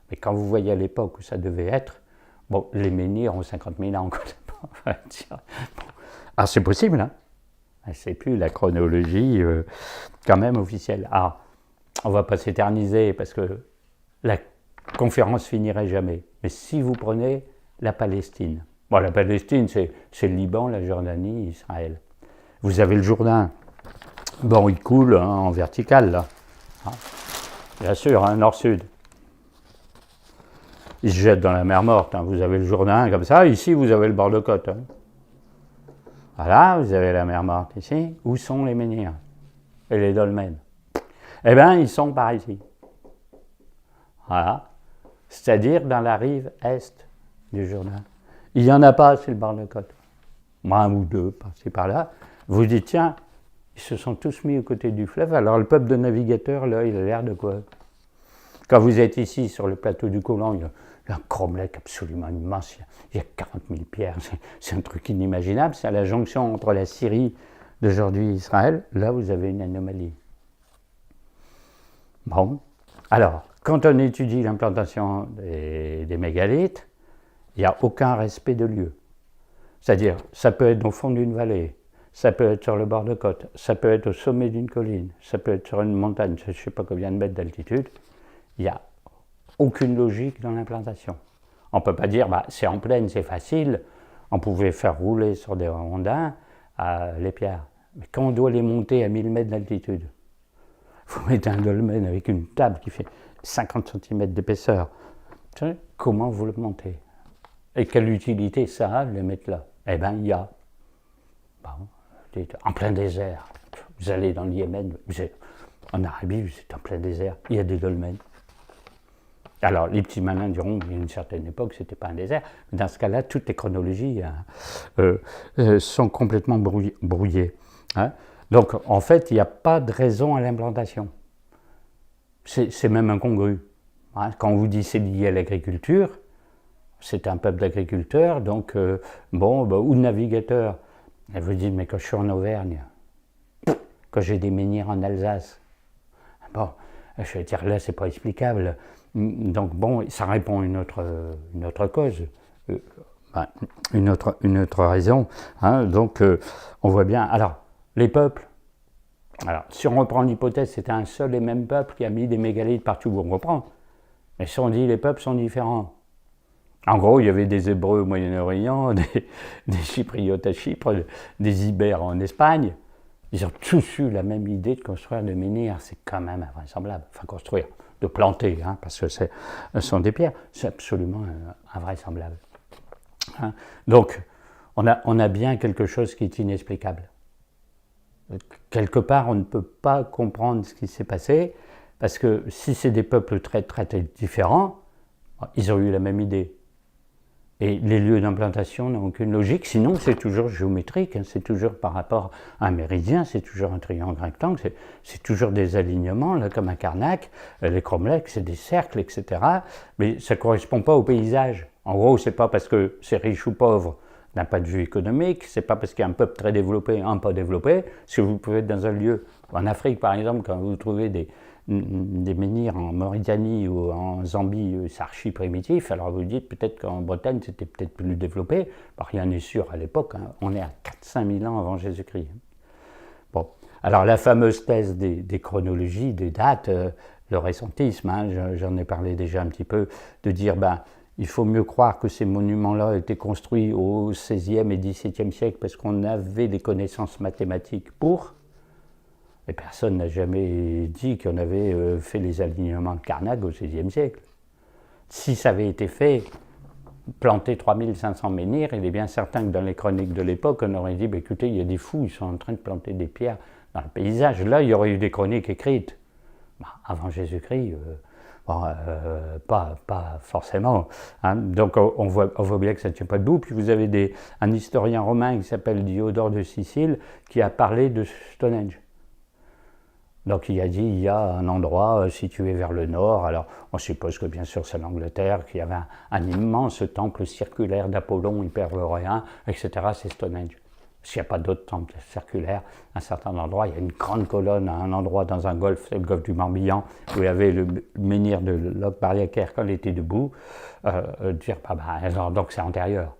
Mais quand vous voyez à l'époque où ça devait être, bon, les menhirs ont 50 000 ans. Alors c'est possible, hein? C'est plus la chronologie quand même officielle. Ah, on ne va pas s'éterniser parce que la conférence finirait jamais. Mais si vous prenez la Palestine, bon, la Palestine c'est le Liban, la Jordanie, Israël. Vous avez le Jourdain. Bon, il coule hein, en vertical là. Ah, bien sûr, hein, nord-sud. Il se jette dans la mer Morte. Hein. Vous avez le Jourdain comme ça. Ici, vous avez le bord de côte. Hein. Voilà, vous avez la mer Morte ici. Où sont les menhirs et les dolmens? Eh bien, ils sont par ici. Voilà. C'est-à-dire dans la rive est du Jourdain. Il n'y en a pas sur le bord de côte. Un ou deux, par-ci par-là. Vous dites, tiens, ils se sont tous mis aux côtés du fleuve. Alors le peuple de navigateurs, là, il a l'air de quoi? Quand vous êtes ici, sur le plateau du Colan, il y a un cromlech absolument immense. Il y a 40 000 pierres. C'est un truc inimaginable. C'est à la jonction entre la Syrie d'aujourd'hui et Israël. Là, vous avez une anomalie. Bon. Alors, quand on étudie l'implantation des mégalithes, il n'y a aucun respect de lieu. C'est-à-dire, ça peut être au fond d'une vallée, ça peut être sur le bord de côte, ça peut être au sommet d'une colline, ça peut être sur une montagne, je ne sais pas combien de mètres d'altitude. Il n'y a aucune logique dans l'implantation. On ne peut pas dire, bah, c'est en plaine, c'est facile, on pouvait faire rouler sur des rondins les pierres. Mais quand on doit les monter à 1000 mètres d'altitude, il faut mettre un dolmen avec une table qui fait 50 cm d'épaisseur. Comment vous le montez? Et quelle utilité ça a de les mettre là? Eh bien, il y a. Bon, en plein désert. Vous allez dans le Yémen, en Arabie, vous êtes en plein désert. Il y a des dolmens. Alors, les petits malins diront qu'à une certaine époque, ce n'était pas un désert. Mais dans ce cas-là, toutes les chronologies sont complètement brouillées. Hein? Donc, en fait, il n'y a pas de raison à l'implantation. C'est même incongru. Hein? Quand on vous dit c'est lié à l'agriculture, c'est un peuple d'agriculteurs, donc, ou de navigateurs. Et vous dites, mais quand je suis en Auvergne, quand j'ai des menhirs en Alsace, bon, je vais dire, là, c'est pas explicable. Donc, bon, ça répond à une autre cause, une autre raison. Hein, donc, on voit bien. Alors, les peuples, alors, si on reprend l'hypothèse, c'était un seul et même peuple qui a mis des mégalithes partout où on reprend. Mais si on dit les peuples sont différents, en gros, il y avait des Hébreux au Moyen-Orient, des Chypriotes à Chypre, des Ibères en Espagne. Ils ont tous eu la même idée de construire des menhirs. C'est quand même invraisemblable. Enfin, construire, de planter, hein, parce que ce sont des pierres. C'est absolument invraisemblable. Hein. Donc, on a bien quelque chose qui est inexplicable. Quelque part, on ne peut pas comprendre ce qui s'est passé, parce que si c'est des peuples très, très, très différents, ils ont eu la même idée. Et les lieux d'implantation n'ont aucune logique, sinon c'est toujours géométrique, hein, c'est toujours par rapport à un méridien, c'est toujours un triangle rectangle, c'est toujours des alignements, là, comme un Karnak, les cromlechs, c'est des cercles, etc. Mais ça ne correspond pas au paysage. En gros, c'est pas parce que c'est riche ou pauvre d'un point de vue économique, c'est pas parce qu'il y a un peuple très développé, un pas développé, si vous pouvez être dans un lieu, en Afrique par exemple, quand vous trouvez des menhirs en Mauritanie ou en Zambie, c'est archi primitif. Alors vous dites peut-être qu'en Bretagne c'était peut-être plus développé. Rien n'est sûr à l'époque, hein. On est à 4-5 000 ans avant Jésus-Christ. Bon, alors la fameuse thèse des chronologies, des dates, le récentisme, hein, j'en ai parlé déjà un petit peu, de dire il faut mieux croire que ces monuments-là étaient construits au XVIe et XVIIe siècle parce qu'on avait des connaissances mathématiques pour. Et personne n'a jamais dit qu'on avait fait les alignements de Karnak au XVIe siècle. Si ça avait été fait, planter 3500 menhirs, il est bien certain que dans les chroniques de l'époque, on aurait dit, écoutez, il y a des fous, ils sont en train de planter des pierres dans le paysage. Là, il y aurait eu des chroniques écrites. Avant Jésus-Christ, pas forcément. Hein. Donc on voit bien que ça ne tient pas debout. Puis vous avez un historien romain qui s'appelle Diodore de Sicile qui a parlé de Stonehenge. Donc il a dit il y a un endroit situé vers le nord, alors on suppose que bien sûr c'est l'Angleterre, qu'il y avait un immense temple circulaire d'Apollon hyperboréen, etc. C'est Stonehenge. S'il n'y a pas d'autres temples circulaires, à un certain endroit, il y a une grande colonne à un endroit dans un golfe, c'est le golfe du Morbihan, où il y avait le menhir de Locke-Bariacaire quand il était debout, donc c'est antérieur.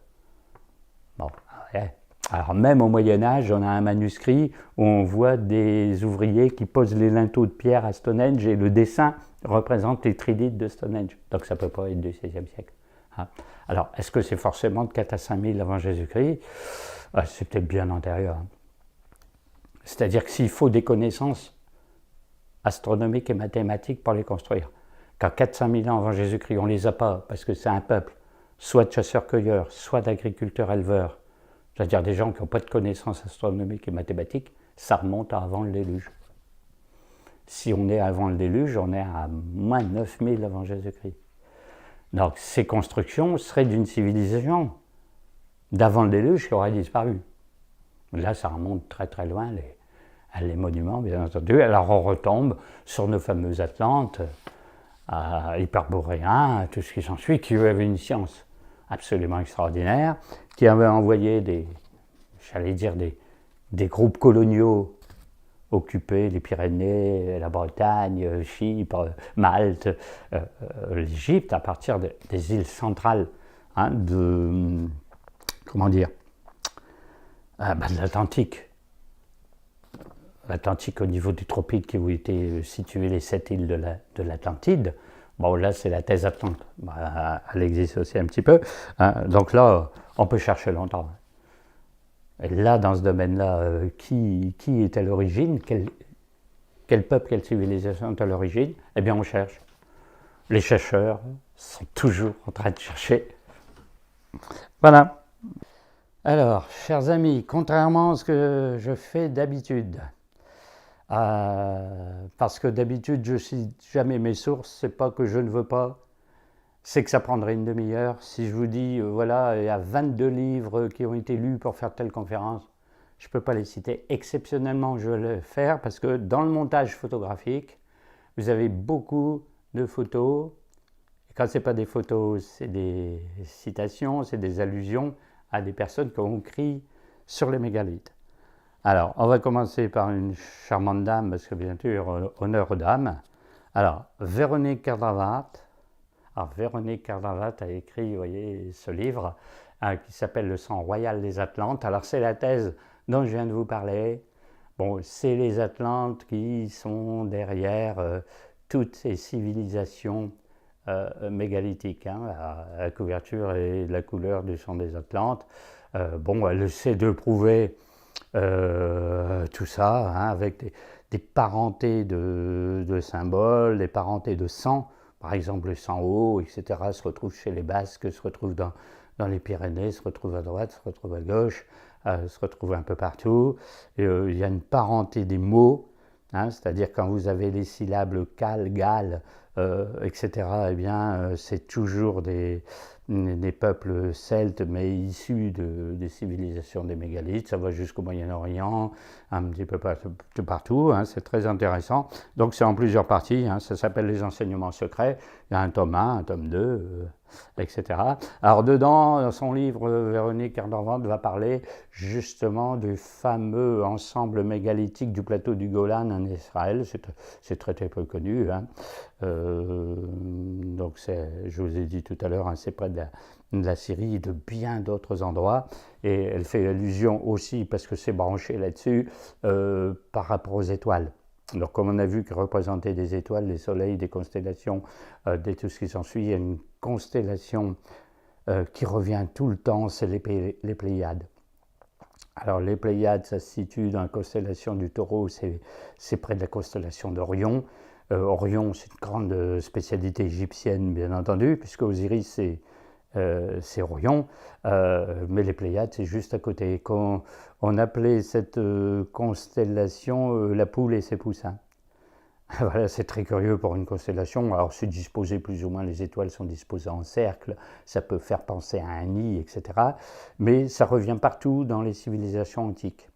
Bon, ouais. Alors même au Moyen-Âge, on a un manuscrit où on voit des ouvriers qui posent les linteaux de pierre à Stonehenge et le dessin représente les trilithes de Stonehenge. Donc ça ne peut pas être du XVIe siècle. Hein. Alors, est-ce que c'est forcément de 4 à 5 000 avant Jésus-Christ? C'est peut-être bien antérieur. C'est-à-dire que s'il faut des connaissances astronomiques et mathématiques pour les construire, qu'à 4-5 000 ans avant Jésus-Christ, on ne les a pas parce que c'est un peuple soit de chasseurs-cueilleurs, soit d'agriculteurs-éleveurs, c'est-à-dire des gens qui n'ont pas de connaissances astronomiques et mathématiques, ça remonte à avant le déluge. Si on est avant le déluge, on est à moins de 9000 avant Jésus-Christ. Donc ces constructions seraient d'une civilisation d'avant le déluge qui aurait disparu. Là, ça remonte très très loin, les monuments, bien entendu. Alors on retombe sur nos fameux Atlantes, hyperboréens, tout ce qui s'ensuit, qui eux avaient une science absolument extraordinaire, qui avaient envoyé des groupes coloniaux occuper les Pyrénées, la Bretagne, Chypre, Malte, l'Égypte, à partir des îles centrales de l'Atlantique. L'Atlantique au niveau du tropique où étaient situées les 7 îles de l'Atlantide. Bon, là, c'est la thèse Atlante. Elle existe aussi un petit peu. Donc là, on peut chercher longtemps. Et là, dans ce domaine-là, qui est à l'origine, quel peuple, quelle civilisation est à l'origine? Eh bien, on cherche. Les chercheurs sont toujours en train de chercher. Voilà. Alors, chers amis, contrairement à ce que je fais d'habitude, parce que d'habitude, je ne cite jamais mes sources, c'est pas que je ne veux pas, c'est que ça prendrait une demi-heure. Si je vous dis, voilà, il y a 22 livres qui ont été lus pour faire telle conférence, je ne peux pas les citer. Exceptionnellement, je vais le faire parce que dans le montage photographique, vous avez beaucoup de photos. Et quand ce n'est pas des photos, c'est des citations, c'est des allusions à des personnes qui ont écrit sur les mégalithes. Alors, on va commencer par une charmante dame, parce que bien sûr, honneur aux dames. Alors, Véronique Cardravat. Alors, Véronique Cardravat a écrit, vous voyez, ce livre qui s'appelle Le sang royal des Atlantes. Alors, c'est la thèse dont je viens de vous parler. Bon, c'est les Atlantes qui sont derrière toutes ces civilisations mégalithiques. La couverture et la couleur du sang des Atlantes. Bon, elle essaie de prouver tout ça avec des parentés de symboles, des parentés de sang. Par exemple, le sang haut, etc., se retrouve chez les Basques, se retrouve dans les Pyrénées, se retrouve à droite, se retrouve à gauche, se retrouve un peu partout. Et, il y a une parenté des mots, c'est-à-dire quand vous avez les syllabes cal, gal, etc., eh bien, c'est toujours des peuples celtes, mais issus des civilisations des mégalithes. Ça va jusqu'au Moyen-Orient, un petit peu partout. C'est très intéressant. Donc, c'est en plusieurs parties. Ça s'appelle les enseignements secrets. Il y a un tome 1, un tome 2, etc. Alors, dedans, dans son livre, Véronique Cardravat va parler justement du fameux ensemble mégalithique du plateau du Golan en Israël. C'est très, très peu connu. Donc, je vous ai dit tout à l'heure, c'est près de la Syrie et de bien d'autres endroits. Et elle fait allusion aussi, parce que c'est branché là-dessus, par rapport aux étoiles. Donc, comme on a vu que représenter des étoiles, des soleils, des constellations, tout ce qui s'ensuit, il y a une constellation qui revient tout le temps, c'est les Pléiades. Alors, les Pléiades, ça se situe dans la constellation du Taureau, c'est près de la constellation d'Orion. Orion, c'est une grande spécialité égyptienne, bien entendu, puisque Osiris, c'est Orion, mais les Pléiades, c'est juste à côté. Quand on appelait cette constellation la poule et ses poussins. Voilà, c'est très curieux pour une constellation. Alors, c'est disposé plus ou moins, les étoiles sont disposées en cercle, ça peut faire penser à un nid, etc. Mais ça revient partout dans les civilisations antiques.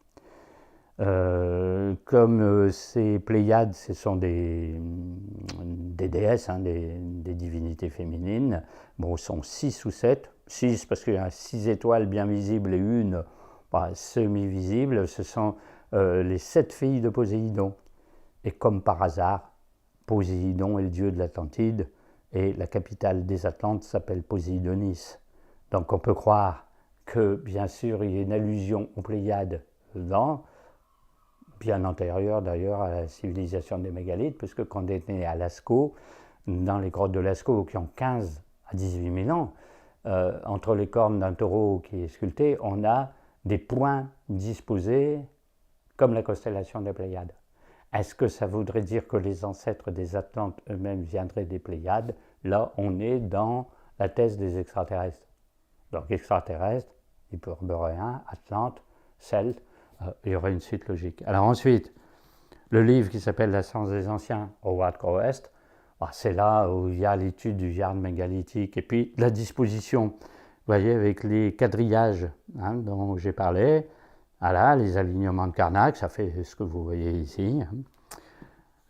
Comme ces Pléiades, ce sont des déesses, des divinités féminines. Bon, sont 6 ou 7. 6 parce qu'il y a 6 étoiles bien visibles et une semi-visible. Ce sont les 7 filles de Poséidon. Et comme par hasard, Poséidon est le dieu de l'Atlantide et la capitale des Atlantes s'appelle Poséidonis. Donc on peut croire que, bien sûr, il y a une allusion aux Pléiades dedans, bien antérieure d'ailleurs à la civilisation des mégalithes, puisque quand on est né à Lascaux, dans les grottes de Lascaux qui ont 15 à 18 000 ans, entre les cornes d'un taureau qui est sculpté, on a des points disposés comme la constellation des Pléiades. Est-ce que ça voudrait dire que les ancêtres des Atlantes eux-mêmes viendraient des Pléiades? Là, on est dans la thèse des extraterrestres. Donc extraterrestres, hyperboréens, Atlantes, Celtes, il y aurait une suite logique. Alors ensuite, le livre qui s'appelle La science des anciens, Howard Crowest, c'est là où il y a l'étude du yarn mégalithique et puis la disposition, vous voyez, avec les quadrillages dont j'ai parlé, voilà, les alignements de Carnac, ça fait ce que vous voyez ici.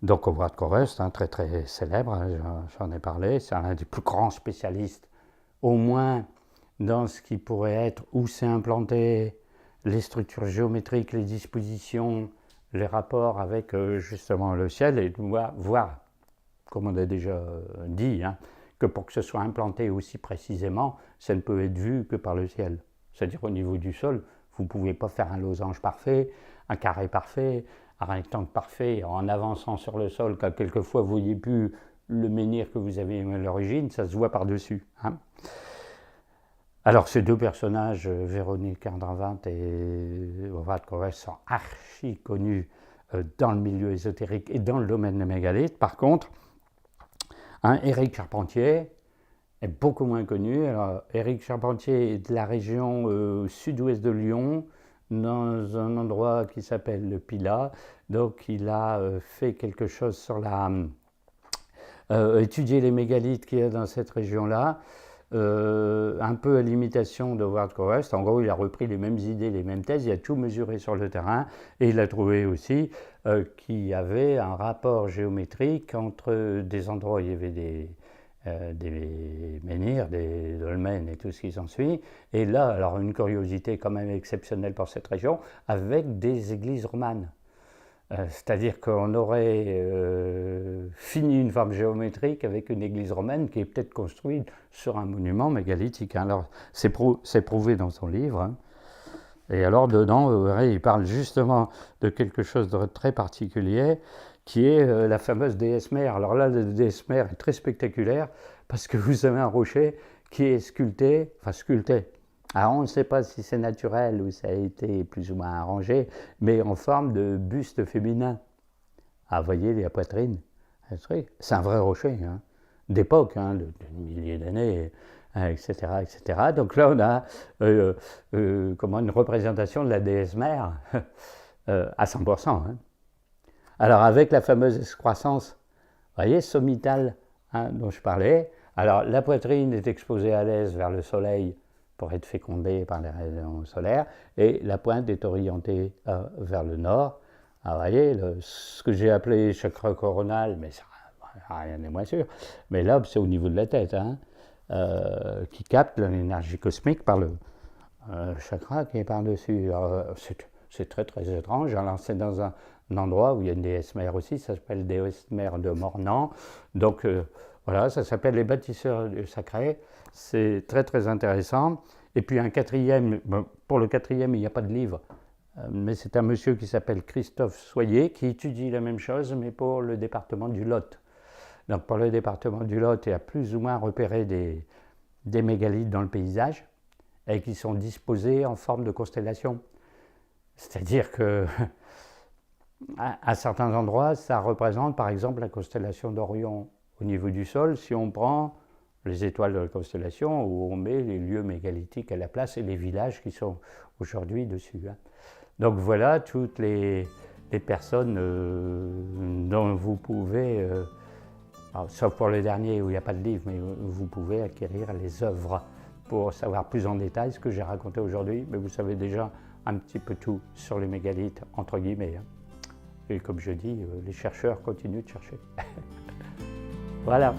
Donc Howard Crowest, très très célèbre, j'en ai parlé, c'est un des plus grands spécialistes, au moins dans ce qui pourrait être où c'est implanté, les structures géométriques, les dispositions, les rapports avec justement le ciel, et voir, comme on a déjà dit, que pour que ce soit implanté aussi précisément, ça ne peut être vu que par le ciel. C'est-à-dire au niveau du sol, vous ne pouvez pas faire un losange parfait, un carré parfait, un rectangle parfait en avançant sur le sol, quand quelquefois vous ne voyez plus le menhir que vous avez à l'origine, ça se voit par-dessus. Alors ces deux personnages, Véronique Cardravant et Howard Crowest, sont archi connus dans le milieu ésotérique et dans le domaine des mégalithes. Par contre, Éric Charpentier est beaucoup moins connu. Alors, Éric Charpentier est de la région sud-ouest de Lyon, dans un endroit qui s'appelle le Pilat. Donc il a fait quelque chose sur étudier les mégalithes qu'il y a dans cette région-là. Un peu à l'imitation de Howard Crowest. En gros, il a repris les mêmes idées, les mêmes thèses, il a tout mesuré sur le terrain et il a trouvé aussi qu'il y avait un rapport géométrique entre des endroits où il y avait des menhirs, des dolmens et tout ce qui s'ensuit. Et là, alors une curiosité quand même exceptionnelle pour cette région, avec des églises romanes. C'est-à-dire qu'on aurait fini une forme géométrique avec une église romaine qui est peut-être construite sur un monument mégalithique. Alors, c'est prouvé dans son livre. Et alors, dedans, il parle justement de quelque chose de très particulier, qui est la fameuse déesse mère. Alors là, la déesse mère est très spectaculaire, parce que vous avez un rocher qui est sculpté. Alors on ne sait pas si c'est naturel ou ça a été plus ou moins arrangé, mais en forme de buste féminin. Vous voyez la poitrine, c'est un vrai rocher, d'époque, de milliers d'années, etc., etc. Donc là on a une représentation de la déesse mère à 100%. Alors avec la fameuse excroissance, vous voyez, sommitale dont je parlais. Alors la poitrine est exposée à l'aise vers le soleil, pour être fécondée par les rayons solaires, et la pointe est orientée vers le nord. Alors, vous voyez, ce que j'ai appelé chakra coronal, mais ça, rien n'est moins sûr, mais là, c'est au niveau de la tête, qui capte l'énergie cosmique par le chakra qui est par-dessus. C'est très très étrange. Alors, c'est dans un endroit où il y a une déesse mère aussi, ça s'appelle déesse mère de Mornan. Donc, voilà, ça s'appelle les bâtisseurs du sacré. C'est très très intéressant. Et puis un quatrième, pour le quatrième il n'y a pas de livre, mais c'est un monsieur qui s'appelle Christophe Soyer qui étudie la même chose, mais pour le département du Lot. Donc pour le département du Lot, il a plus ou moins repéré des mégalithes dans le paysage et qui sont disposés en forme de constellation. C'est-à-dire que à certains endroits, ça représente par exemple la constellation d'Orion au niveau du sol, si on prend les étoiles de la constellation, où on met les lieux mégalithiques à la place et les villages qui sont aujourd'hui dessus. Donc voilà toutes les personnes dont vous pouvez, sauf pour le dernier où il n'y a pas de livre, mais vous pouvez acquérir les œuvres pour savoir plus en détail ce que j'ai raconté aujourd'hui, mais vous savez déjà un petit peu tout sur les mégalithes, entre guillemets. Et comme je dis, les chercheurs continuent de chercher. Voilà.